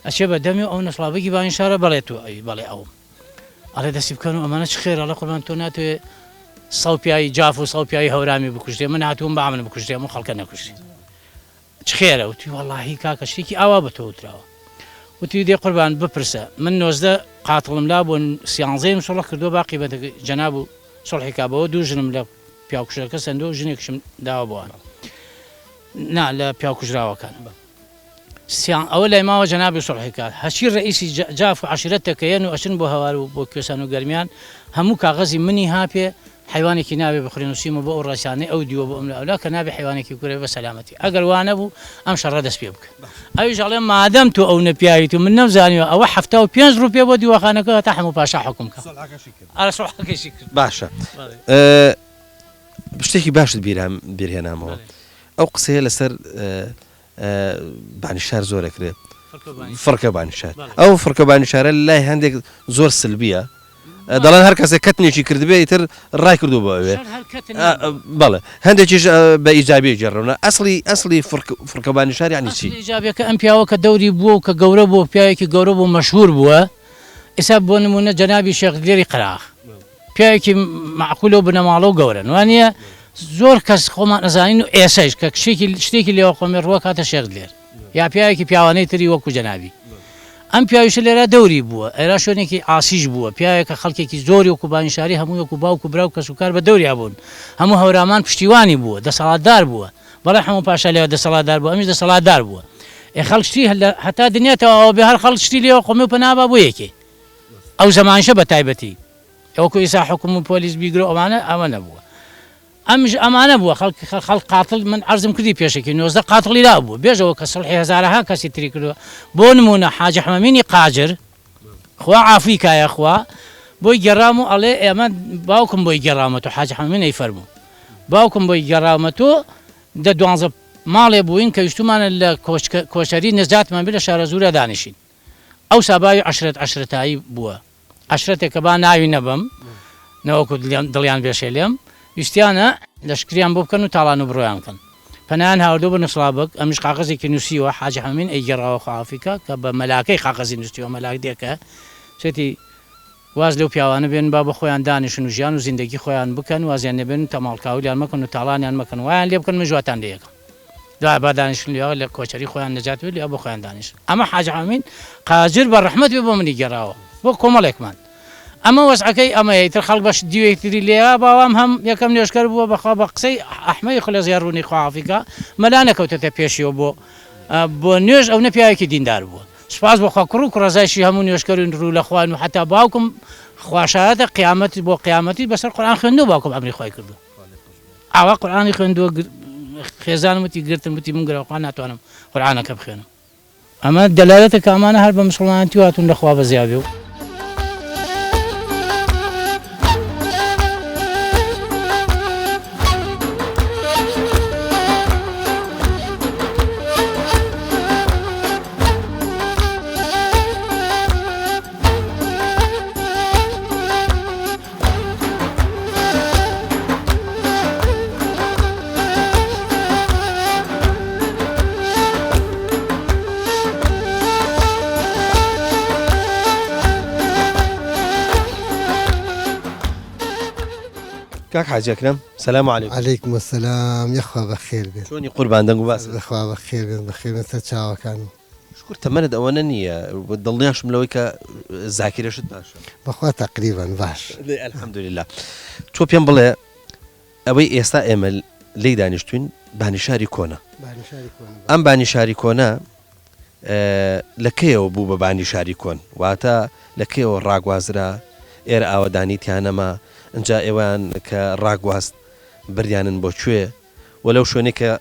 ئەچێ بە دەمی ئەو نەسڵابەگی بانیشارە بەڵێ تۆ بەڵێ ئەو ئەڵێ دەستی بکەن و ئەمانە چ خێرە لە قوربان تۆ ناتوێ سەڵپیایی جاف و سەڵپیایی هەورامی بکوژێ من هاتووم بە من بکوژێ و خەڵکە نەکوژێ چ خێرە وتی وەڵاهی کاکە شتێکی ئاوا بە تۆ وتراوە وتی دێ قوربان بپرسە من 90 قاتڵم لا بۆ 11 سوڵح کردو باقی بە جەناب و سوڵحی کابەوە دوو ژنم لە پیاکوژەکە سندۆ و ژنێکشم داوە بۆوانە نا لە پیاکوژراوەکان ئەوە لای ماوە جەنابی سوڵحی کات هەچی ڕئیسی جاف و عەشیرەتەکەیەن و ئەچن بۆ هەوار و بۆ کوێسان و گەرمیان هەموو کاغەزی منی هاپێ حیوانێکی نابێ بخورێن و سیمە بۆ ئەو ڕاستیانەی ئەو دیوە بۆ ئەم ئەولا کە نابێ حیوانێکی کوورێ بە سەلامەتی ئەگەر وانە بوو ئەم شەڕە دەست پێ بکە ئەویش ئەڵێ مادەم تۆ ئەو نەپیاویت و من نەمزانیوە ئەوە 75 ڕوپێ بۆ دیوەخانەکە تا هەموو پاشا حکم کە سوڵحەکەشی کرد باشە شتێکی باشت بیرهێنامەوە ئەو قسەیە لەسەر بانیشار زۆرەکرێت فڕکە بانیشار ئەو فڕکە بانیشارە لای هەندێک زۆر سلبیە دەڵێن هەر کەسێک کەتنێکی کردبێ ئیتر ڕای کردو بەوێ بەڵێ هەندێکیش بە ئیجابی جێڕونە ئەسلی فڕکە بانیشار یانی چی ئیجابیەکە ئەم پیاوە کە دەوری بووە و کە گەورە بوو پیاوێکی گەورە بوو مەشهور بووە ئێستا بۆ نمونە جەنابی شێخ دلێری قەراغ پیاوێکی معقولە و بنەماڵە و گەورن وانە زۆر کەس خۆمان نەزانین و ئێسەش کە شتێکی لێوە خۆمێ ڕووە کاتە شێخ دلێر یا پیاوێکی پیاوانەی تری وەکو جەنابی ئەم پیاویشە لێرە دەوری بووە ئێرا شوێنێکی ئاسیش بووە پیاوێکە خەڵکێکی زۆری وەکو بانیشاری هەموو وەکو باوکو براو کەس و کار بە دەوریا بوون هەموو هەورامان پشتیوانی بووە دەسەڵاتدار بووە بەڵێ هەموو پاشا لێوە دەسەڵاتدار بووە ئەمیش دەسەڵاتدار بووە خەڵک شتی هەتا دنیاتەوە بێ هەر خەڵک شتی لێوە خۆمێ و پەنابا بۆ یەکێ ئەو زەمانشە بە تایبەتی ئەوکو ئێستا حکوم و پۆلیس بیگرۆ ئەمە نەبووە ئەمانە بووە خەڵک قاتڵ من عەرزم کردی پێشێکی 90 قاتڵی لا بوو بێژەوە کە سڵحی هەزارەها کەسی تری کردووە بۆ نمونە حاجە حەمەمینی قاجر خوا عافی کایە خوا بۆی گەڕام و ئەڵێ ئێمە باوکم بۆی گەڕامەوە حاجە حەمەمین فەرموو باوکم بۆی گەڕامەوە دە 12 ماڵێ بووین کە ویستمانە لە کۆشەری نەجاتمان بێ لە شارە زورە دانیشین ئەو ساباوی عەشرەتایی بووە عەشرەتێک کە با ناوی نەبم نەوەکو دڵیان بێشێ لێم ویستیانە لەشکریان بۆ بکەن و تاڵان و بڕۆیان بکەن پەنایان هاوردۆ بە نەسڵابک ئەمیش قاغەزێکی نووسیوە حاجە حەمەمین ئەیگەڕاوە خوافیکە کە بە مەلاکەی قاغەزی نووسیوە مەلاک دێکە سێتی واز لەو پیاوانە بێن با بە خۆیان دانیشن و ژیان و زیندگی خۆیان بکەن وازیان نەبێن تەماڵکاویان مەکەن و تاڵانیان مەکەن وایان لێ بکەن من ژواتان لێ یەکەم دوای با دانیشن لێەوە لە کۆچەری خۆیان نەجات بێت لێ بۆ خۆیان دانیشن ئەمە حاجە حەمەمین قاجر بە ڕەحمەت بێ بۆ منی گەڕاوە بۆ کۆمەڵێکمان ئەمە وەسعەکەی ئەمەیە تر خەڵک بەش دیوەیتری لێە باوام هەم یەکەم نوێشکەر بووە بەخوا بە قسەی ئەحمەی خولە زیار ڕوونی خواحافیکە مەلا نەکەوتێتە پێشیەوە بۆ نوێژ ئەو نەپیاوێکی دیندار بووە سوپاس بۆ کوڕ و کوڕەزایشی هەموو نوێشکەرین ڕوو لە خوان و حتا باوکم خواشایەتە قیامەتی بۆ قیامەتی بەسەر قورئان خوێندووە باوکم ئەمری خۆی کردو ئاوا قورئانی خوێندووە خێزانم وتی گرتم وتی من گرەوەخوا ناتوانم قورئانەکە بخوێنم ئەمە دەلالەتە کە ئەمانە هەر بە مسڵمانەتی هاتوون لەخوا بەزیابێ و کاک حاجی ئەکرەم سەلام عەلیکم. عەلەیکم السەلام یەخوا بەخێر بێت. چۆنی قوربان دەنگ و باس بەخوا بەخێر بێت بەخێر بێت سەر چاوەکانم. شکر تەمەنت ئەوەنە نییە دڵنیاشم لەوەی کە زاکیرەشت باشە. بەخوا تەقریبەن باش. ئەلحەمدولیلا. تۆ پێم بڵێ ئەوەی ئێستا ئێمە لێی دانیشتوین بانیشاری کۆنە. ئەم بانیشاری کۆنە لە کێیەوە بوو بە بانیشاری کۆن واتە لە کێیەوە ڕاگوازرا ئێرە ئاوەدانیتیانەما ئەجا ئێوان کە ڕاگواست بریانن بۆ کوێ وەلەو شوێنێک کە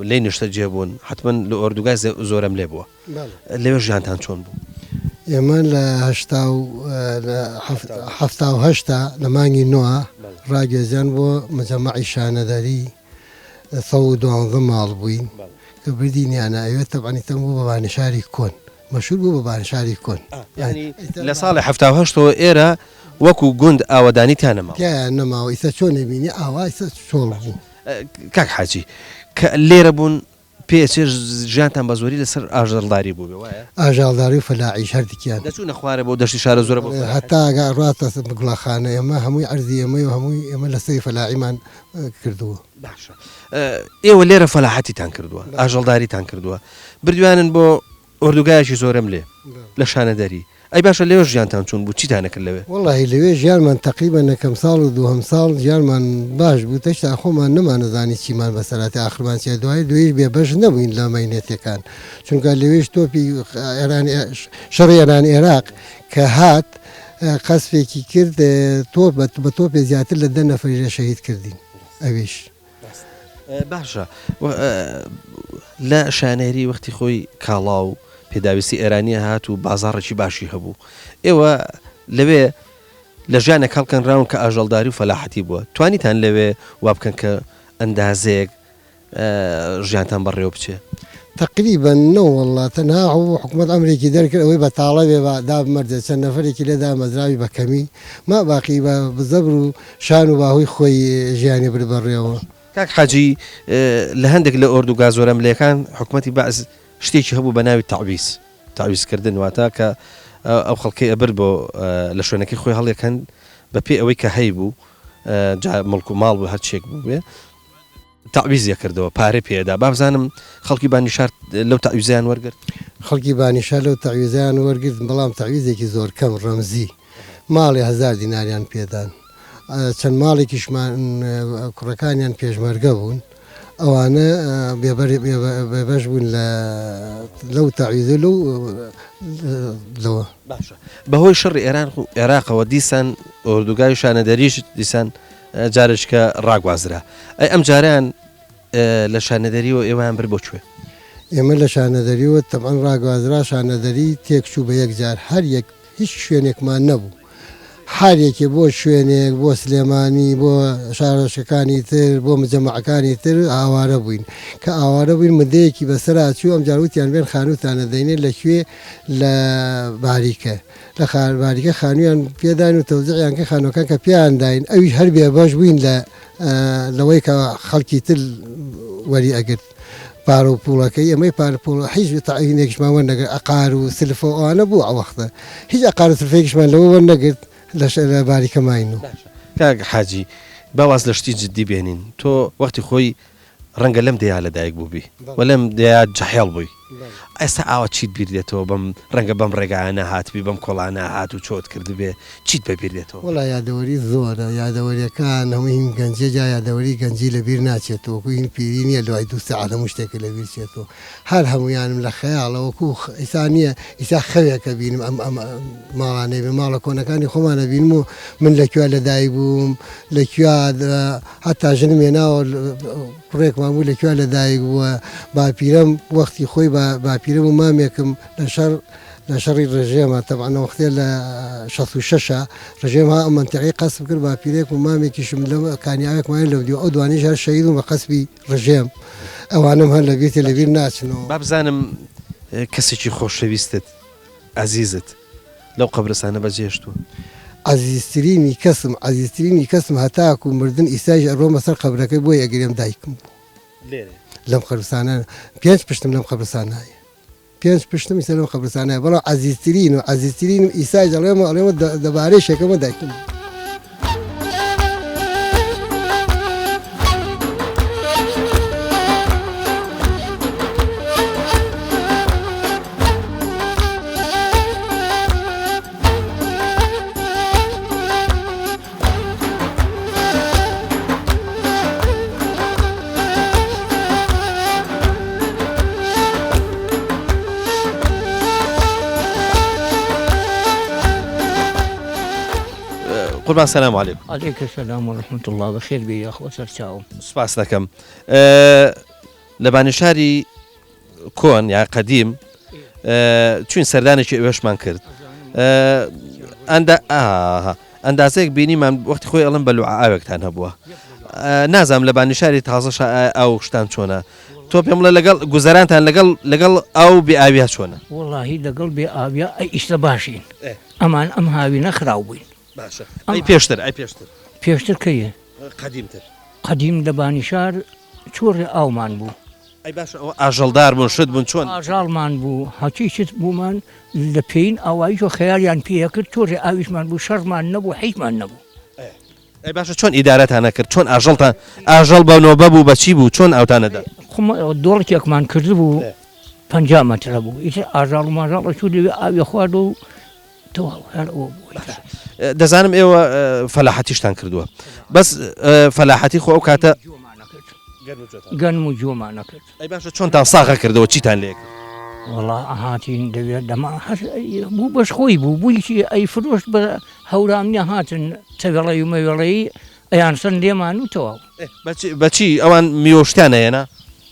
لێی نیشتە جێبوون حتمما لە ئۆردوگای زۆرم لێ بووە لەوێ ژیانتان چۆن بوو؟ ئێمە لە هەفتا و هەشتا لە مانگی نوە ڕاگێزیان بۆ مەجەمەعی شانەداری 12 ماڵ بووین کە بردینیانە ئەوێت تەبعانی تەم بوو بە بانیشاری کۆن مەشهور بوو بە بانیشاری کۆن لە ساڵی 1970 ئێرە وەکو گوند ئاوەدانیتیانەما تیان نەماوە ئیسە چۆنێ بینی ئاوا ئیسە چۆڵ بوو کاک حاجی کە لێرە بوون پێچێ ژیانتان بە زۆری لەسەر ئاژەڵداری بوو وایە ئاژاڵداری و فەلاعیش هەردیکیان دەچوونە خوارە بۆ دەشتی شارە زۆرە بۆ هەتا ڕاتە گوڵاخانە ئێمە هەمووی ئەرزی ئەمەی و هەمووی ئێمە لە سەری فەلاعیمان کردووە باشە ئێوە لێرە فەلاحەتیتان کردووە ئاژەڵداریتان کردووە بردوانن بۆ ئۆردوگایەکی زۆرم لێ لە شانەدەری ئەی باشە لێوە ژیانتان چۆن بوو چیتان نەکرد لەوێ وەڵی لەوێ ژیانمان تقریبا نەکەم ساڵ و دووهەم ساڵ ژیانمان باش بوو تەشتا خۆمان نەمانەزانی چیمان بەسەراتی ئاخرمان چێ دوای دوێش بێبەش نەبووین لە مەینێتەکان چونکە لەوێش تۆپی شەڕی ئێران عێراق کە هات قەسفێکی کرد تۆ بە تۆپێ زیاتر لە 10 نەفەری شەهید کردین ئەویش باشە لە شانێری وەختی خۆی کاڵا و پێداویستی ئێرانیە هات و بازاڕێکی باشی هەبوو ئێوە لەوێ لە ژیانێک هەڵکەنراون کە ئاژەڵداری و فەلاحەتی بووە توانیتان لەوێ وا بکەن کە ئەندازەیەک ژیانتان بەڕێوە بچێ تقریبا نەوەڵڵا تەنها حکوومەت ئەمریکی دەرکرد ئەوەی بە تاڵەوێ دامەردە چەند نەفرێکی لێدا مەزراوی بە کەمی ما باقی بە بزەبر و شان و باهۆی خۆی ژیانی بر بەڕێەوە کاک حاجی لە هەندێک لە ئۆردوگا زۆرەملەکان حکوومەتی بەعز شتێکی هەبوو بە ناوی تعویزکردن واتە کە ئەو خەڵکی ئەبر بۆ لە شوێنەکەی خۆی هەڵێکەن بە پێی ئەوەی کە هەی بوو مڵک و ماڵ بوو هەرچێک بوو بێ تعویزیە کردەوە پارە پێدا با بزانم خەڵکی بانیشار لەو تعویزیان وەرگرت خەڵکی بانیشار لەو تعویزیان وەرگرت بەڵام تعویزێکی زۆر کەم ڕەمزی ماڵی 1000 دیناریان پێدان چەند ماڵێکیشمان کوڕەکانیان پێشمەرگە بوون ئەوانە بێبەش بوون لەو تعویزە لەوە باشە بەهۆی شەڕی ئێران و عێراقەوە دیسان ئۆردوگای شانەدەریش دیسان جارێککە ڕاگوازرا ئەی ئەم جاریان لە شانەدەریەوە ئێوەیان بر بۆ کوێ ئێمە لە شانەدەریەوە تەمان ڕاگوازرا شانەدەری تێکچوو بە یەکجار هەر یەک هیچ شوێنێکمان نەبوو حالێکی بۆ شوێنێک بۆ سلێمانی بۆ شارۆچەکانی تر بۆ مجەمەعەکانی تر ئاوارە بووین کە ئاوارە بووین مدەیەکی بەسەرا چوو ئەم جاروتیان بێن خانوتانە دەینێت لەکوێ لە باریکە لە باریکە خانوویان پێدان و تەوزیعیان کە خانوەکان کە پێیان داین ئەویش هەر بێ باش بووین لەوەی کە خەڵکی تر وەری ئەگرت پارە و پوڵەکەی ئەمەی پارپۆڵ هیچ تاعینێکیشمان وەرنەگرت ئەقار و سلفە ئەوانە بوو ئەوەختە هیچ ئەقار و سلفێکیشمان لەوە وەرنەگرت لە باریکە ماین و کاک حاجی باواز لە شتی جددی بێنین تۆ وەختی خۆی ڕەنگە لەم دەیا لەدایک بووبی وە لەم دەیا جەحێڵ بووی ئێستا ئاوە چیت بیر دێتەوە بەم ڕەنگە بەم ڕێگایانە هاتبی بەم کۆڵانە هات و چۆت کرد بێ چیت بەبیر دێتەوە وڵا یادەوەری زۆرە یادەوەریەکان هەموو هین گەنجێ جا یادەوەری گەنجی لەبیر ناچێتەوە هین پیری نییە لەوای دووسە هەموو شتێکە لەبیر چێتەوە هەر هەمویانم لە خەیاڵەوەکو ئیسانیە ئیسا خەوێکە بینم ئەم ماڵانەی بێ ماڵە کۆنەکانی خۆمانە بینم و من لەکوێ لەدایک بووم لەکوێ هەتا ژنم هێناوە کوڕێکمان بوو لەکوێ لەدایک بووە باپیرەم وەختی خۆی باپیرم و مامێکم لە شەڕی ڕێژێمە تەبعانە وەختێ لە 66 ڕژێم ها ئەم منتیقی قەسب کرد باپیرێک و مامێکیشم لە کانیاوێکمان لەو دیوە ئەو دوانیش هەر شەهیدم بە قەسبی ڕژێم ئەوانم هەر لەبیێتە لەبیر ناچنەوە با بزانم کەسێکی خۆشەویستت عزیزت لەو قەبرستانە بەجێشتووە عزیزترینی کەسم هەتاکو مردن ئیساژ ئەڕۆمە سەر قەبرەکەی بۆی ئەگرێم دایکم بوو لەم قەبرستانە 5 پشتم لەم قەبرستانایە 5 پشتم ئیسا لەم قەبرستانایە بەڵام عزیزترینم ئیساژ ئەڵێمە دەبارەی شێکەمە دایکم قوربان سلام علیکم. عليك السلام ورحمة الله بخير بي يا أخوة سرچاوم. سپاس دەکەم لە بانشاری کۆن یا قەدیم چوین سەردانێکی ئێوەشمان کرد ئەندازەیەک بینیمان وەختی خۆی ئەڵم بە لوعاوێکتان هەبووە نازام لە بانشاری تازەش ئەو شتان چۆنە تۆ پێم لە لەگەڵ گوزەرانتان لەگەڵ ئەو بێئاویا چۆنە والله لەگەڵ بێئاویا ئەی ئیشتە باشین ئەمان ئەم هاوی نەخراو بووین باشە ئەی پێشتر کەیە قەدیم لە بانیشار چۆڕێ ئاومان بوو ئەی باش ئاژەڵدار بوون شت بوون چۆن ئاژاڵمان بوو هەچی شت بوومان لە پێین ئاواییش و خەیاریان پێ کرد چۆڕێ ئاویشمان بوو شەڕمان نەبوو حیفمان نەبوو ئەی باشە چۆن ئیدارەتانە کرد چۆن ئاژەڵ بەنەوە بوو بەچی بوو چۆن ئەوتانەدا دۆڵێکێکمان کرد بوو 50 مەترە بوو ئیتر ئاژاڵ و ماژاڵ چوو لەوێ ئاوی خوارد و دەزانم ئێوە فەلاحەتیشتان کردووە بەس فەلاحەتی خۆ ئەو کاتە گەنم و جۆمانە کرد ئەی باشە چۆنتان ساغە کردەوە چیتان لێ وەڵا هاتین دەوێت دەما بوو بەش خۆی بوو بوویکی ئەی فرۆشت بە هەورامنیە هاتن تەوێڵی و مەوێڵەیی ئەیان سند لێمان و تەواو بەچی ئەوان میوەشتیان هەیەنا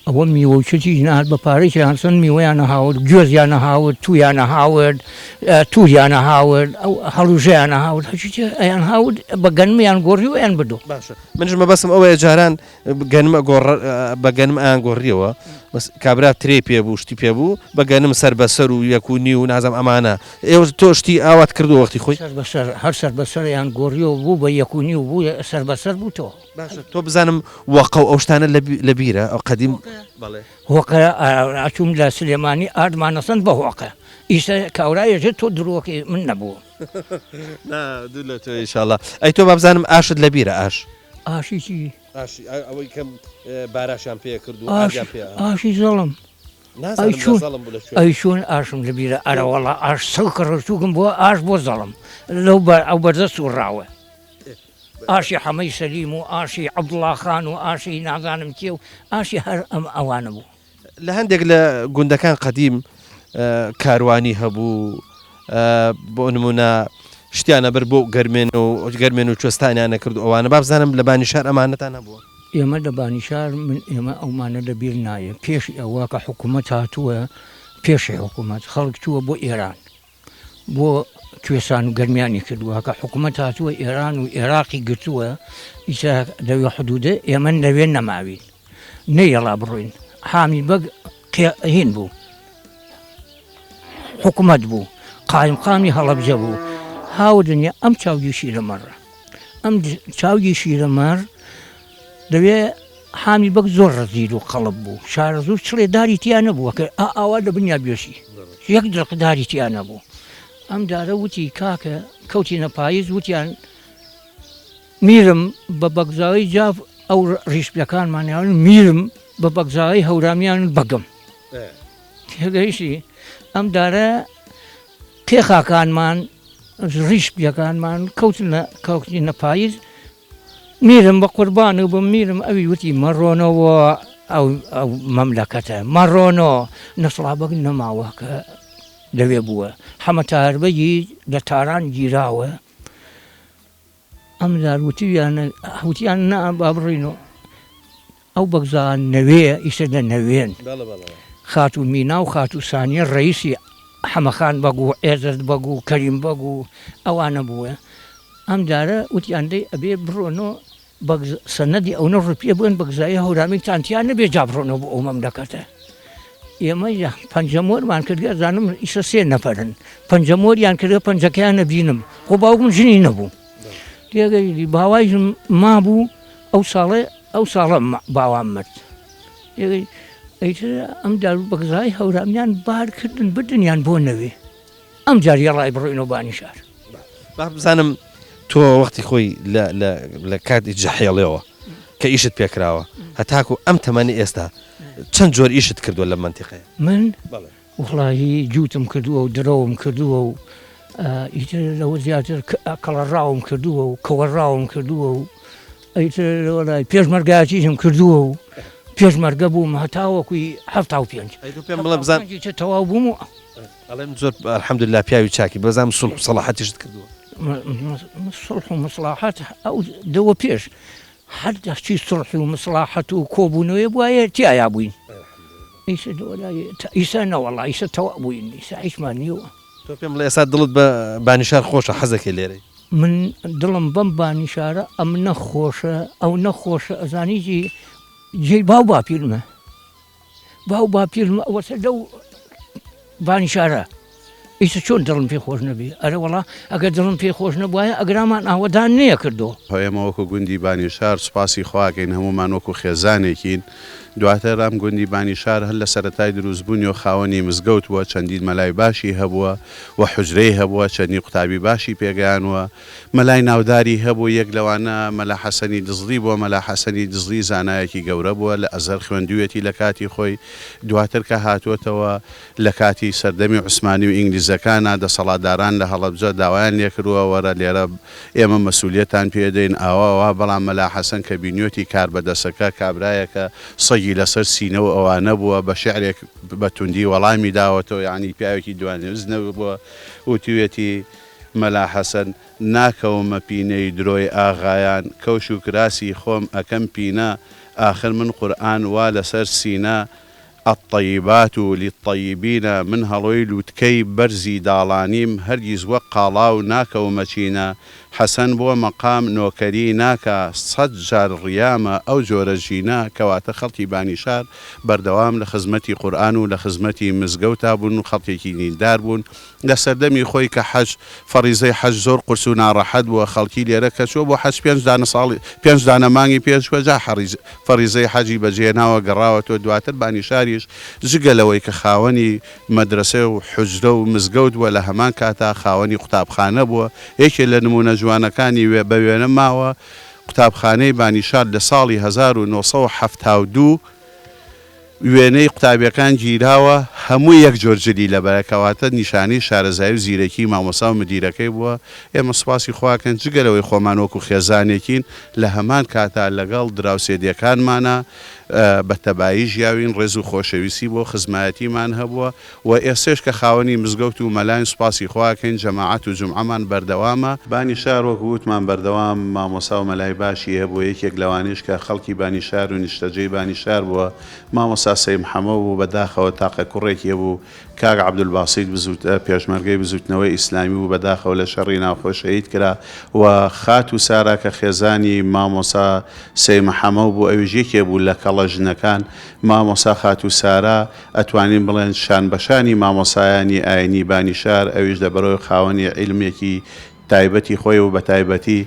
ئەوە میوەچەتی نهات بە پارێکی هەنسن میوەیانە هاورد گوێزیانە هاورد تویانە هاورد تووریانە هاورد ئەو هەڵوژەیانە هاورد هەچی ئەیان هاورد بە گەنمیان گۆڕی و ئەیان بدۆ باشە منش مەبەسم ئەوەیە جاران بە گەنم ئایان گۆڕیەوە کابرا ترێ پێ بوو شتی پێ بوو بە گەنم سەر بەسەر و یەکونی و نازم ئەمانە ئێوە تۆشتی ئاوات کردو وەختی خۆی هەر سەر بەسەریان گۆڕیەوە بوو بە یەکونی و بوو سەر بەسەر بووتەوە باشە تۆ بزانم وەقە و ئەو شتانە لە بیرە ئەو قەدیم هۆقە ئاچوم لە سلێمانی ئاردمانەسەند بە هۆقە ئیسە کاورایەژێت تۆ درۆکی من نەبووە دوو لە تۆ ئینشاڵڵا ئەی تۆ بابزانم ئاشت لە بیرە ئاشی چی ئەوەی کەم باراشان پێ کردو ئاشی زەڵم ئەی چۆن ئاشم لە بیرە ئەرەوەڵا ئاش سەڵکە ڕچووکم بۆ ئاش بۆ زەڵم لەو ئەو بەرزە سوڕاوە ئاشی حەمەی سەلیم و ئاشی عەبدوڵڵا خان و ئاشی نازانم کێ و ئاشی هەر ئەم ئەوانە بوو لە هەندێک لە گوندەکان قەدیم کاروانی هەبوو بۆ نمونە شتیانە بەر بۆ گەرمێن و کوێستانیانە کرد ئەوانە بابزانم لە بانیشار ئەمانەتان هەبووە ئێمە لە بانیشار من ئێمە ئەومانە لەبیر نایە پێشی ئەوە کە حکوومەت هاتووە پێشی حکوومەت خەڵک چووە بۆ ئێران بۆ کوێستان و گەرمیانی کردووە کە حکوومەت هاتووە ئێران و عێراقی گرتووە ئیسا لەوێ حدودە ئێمە لەوێ نەماوین نەیەڵا بڕۆین حامی بەگ هین بوو حکوومەت بوو قایمقامی هەڵەبجە بوو هاودنیا ئەم چاوی شیرەمەڕە ئەم چاوی شیرەمەڕ دەوێ حامی بەگ زۆر ڕەزیل و قەڵب بوو شارەزوو چڵێداری تیانە بووە کە ئاوا لە بنیا بێشی یەک دڵقداری تیانە بوو ئەم دارە وتی کاکە کەوتی نەپاییز وتیان میرم بە بەگزاوی جاف ئەو ڕیشپەکانمانیان میرم بە بەگزاوی هەورامیان بەگەم تێگەیشتی ئەم دارە پێخاکانمان ڕیش بیەکانمان کەوتی نەپایز میرم بە قوربان و بم میرم ئەوی وتی مەڕۆنەوە ئەو مەملەکەتە مەڕۆنەوە نەسڵابەک نەماوە کە لەوێ بووە هەمە تاربەی لە تاران گیراوە ئەم دار وتیان نا با بڕینەوە ئەو بەگزان نەوێ ئیسە لە نەوێن خاتو مینا و خاتو سانیە ڕئیسی حەمەخان بەگو ئێزت بەگو کەریم بەگو ئەوانە بووە ئەم جارە وتیاندەی ئەبێ بڕۆنەوە سەنەدی ئەوە ڕوپیە بن بەگزایی هەورامێکتانتیان نەبێ جا بڕۆنەوە بۆ ئەو مەملەکەتە ئێمە پەنجەمۆرمان کردگە زانم ئیسە 3 نەفەرن پەنجەمۆریان کردە پەنجەکەیان نەبینم خۆ باوکم ژنی نەبوو تێگەیلی باوایژم مابوو ئەو ساڵە باوام مرد ئەیتر ئەم دار بەگزای هەورامیان بارکردن بدنیان بۆ نەوێ ئەم جار یەڵای بڕۆینەوە بانی شار بزانم تۆ وەختی خۆی لە کاتی جەحێڵەوە کە ئیشت پێکراوە هەتاکو ئەم تەمەنی ئێستا چەند جۆر ئیشت کردووە لە منتیقەیە من وڵی جووتم کردووە و درەوم کردووە و ئیتر لەوە زیاتر کەڵەڕاوم کردووە و کەوەڕاوم کردووە و ئەیتر لەوەلای پێشمەرگایەتیشم کردووە و پێشمەرگە بووم هەتاوەکوی 75 پێم بڵێ بزان تەواو بووم و ئەڵێم زۆر الحەمدوللا پیاوی چاکی بەزانم سڵح و سەلاحەتیشت کردووە سڵح و مەسڵاحەت ئەو دەوە پێش هەر دەچی سڵح و مەسڵاحەت و کۆبوونەوەی بواە تیایا بووین ئیسا نەوەڵا ئیسە تەوا بووین ئیسا هیچمان نیوە تۆ پێم بڵێ ئێستا دڵت بە بانیشار خۆشە حەزەکەی لێرەی من دڵم بەم بانیشارە ئەم نەخۆشە ئەو نەخۆشە ئەزانیجی جێی باو باپیرمە باو باپیرمە ئەوەسە لەو بانیشارە ئیسە چۆن دڵم پێ خۆش نەبی ئەرە وڵا ئەگەر دڵم پێ خۆش نەبووایە ئەگرامان ئاوەدان نییە کردو ئێمە وەکو گوندی بانیشار سوپاسی خواکەین هەمومان وەکو خێزانێکین دواتر ئەم گوندی بانیشار هەر لە سەرەتای دروستبوونی و خاوەنی مزگەوت بووە چەندین مەلای باشی هەبووە و حوجرەی هەبووە چەندی قوتابی باشی پێگەیانوە مەلای ناوداری هەبوو یەک لەوانە مەلا حەسەنی دزڵی بووە مەلا حەسەنی دزڵی زانایەکی گەورە بووە لە ئەزەر خوێندوویەتی لە کاتی خۆی دواتر کە هاتووەتەوە لە کاتی سەردەمی عوسمانی و ئینگلیزەکانە دەسەڵاتداران لە هەڵەبجە داوایان لێکردووە وەرە لێرە ئێمە مەسوولیەتان پێدەین ئاوا بەڵام مەلا حەسەن کە بینیۆتی کار بەدەسەکە کابرایەکە سەگی لەسەر سینەوە ئەوانە بووە بە شعرێک بە توندی وەڵامی داوەتەوە یعنی پیاوێکی دوانێزنەوە بووە وتوێتی مەلا حەسەن ناکەومە پینەی درۆی ئاغایان کەوش و کراسی خۆم ئەکەم پینە ئاخر من قورئان وا لەسەر سینە الطيبات للطيبين من هەڵۆی لووتکەی بەرزی داڵانیم هەرگیز وەک قاڵاو ناکەومەچینە حەسەن بۆ مەقام نۆکەری ناکە 100 جار ڕیامە ئەو جۆرە ژینە کەواتە خەڵکی بانیشار بەردەوام لە خزمەتی قورئان و لە خزمەتی مزگەوتا بوون و خەڵکێکی نیندار بوون لە سەردەمی خۆی کە حەج فەریزەی حەج زۆر قورس و ناڕەحەت بووە خەڵکی لێرە کە چوە بۆ حەج 5 دانە مانگی پێشوە جا فەریزەی حەجی بەجێناوە گەڕاوەتەوە دواتر بانیشاریش جگەلەوەی کە خاوەنی مەدرسە و حوجرە و مزگەوت بووە لە هەمان کاتا خاوەنی قوتابخانە بووە یەکێ لە نمونە جوانەکانی بە وێنە ماوە قوتابخانەی بانیشار لە ساڵی 1972 وێنەی قوتابیەکان گیراوە هەموو یەک جۆرجلی لەبەرەکەواتە نیشانەی شارەزایی و زیرەکی مامۆستا و مدیرەکەی بووە ئێمە سوپاسی خواکەن جگەلەوەی خۆمان وەکو خێزانێکین لە هەمان کاتا لەگەڵ دراوسێدیەکانمانە بە تەبایی ژیاوین ڕێز و خۆشەویستی بۆ خزمایەتیمان هەبووە و ئێستش کە خاوەنی مزگەوت و مەلاین سوپاسی خواکەین جەماعەت و جومعەمان بەردەوامە بانیشار وەکو وتمان بەردەوام مامۆستا و مەلای باشی هەبووە یەکێک لەوانش کە خەڵکی بانیشار و نیشتەجێی بانیشار بووە مامۆستا سەی محەمەد و بەداخەوە تاقە کوڕێکی بوو کاک عەبدولباسیت پێشمەرگەی بزوتنەوەی ئیسلامی و بەداخەوە لە شەڕی ناوخۆ شەهید کرا و خات و سارا کە خێزانی مامۆستا سەی محەمەد بوو ئەویش یەکێ بوو لە کەڵە ژنەکان مامۆستا خات و سارا ئەتوانین بڵێن شان بەشانی مامۆسایانی ئاینی بانیشار ئەویش دەبەرەوەی خاوەنی عیلمێکی تایبەتی خۆی و بە تایبەتی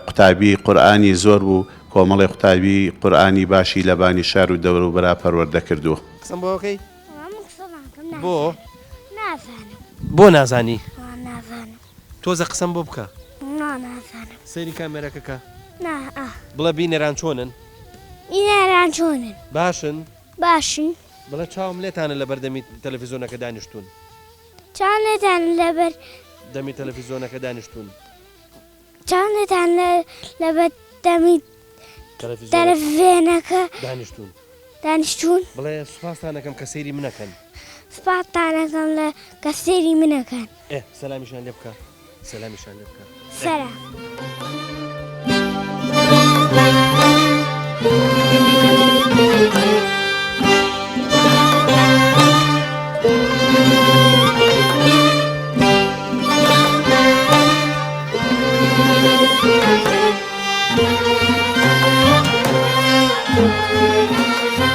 قوتابی قورئانی زۆر بوو کۆمەڵی قوتابی قورئانی باشی لە بانیشار و دەور و بەرا پەروەردە کردووە قسم بۆکەی بۆ نازانی تۆزە قسم بۆ بکە سەیری کامێرەکەکە بڵە بینێران چۆنن ئینێران چۆنن باشن بڵێ چاوم لێتانە لە بەردەمی تەلەڤیزۆنەکە دانیشتون چانتان لەبەر دەمی تەلەڤیزۆنەکە دانیشتون چانتان لەبەر دەمی تەلەڤیزۆن تەلەڤێنەکە دانیشتون دانیشتون بڵێ سوپاسانەکەم کە سەیری منەکەن سپاتانەکەم لە کەسێری منەکەن سەلامیشان لێ بکە سەلامیشان لێ بکە سەرا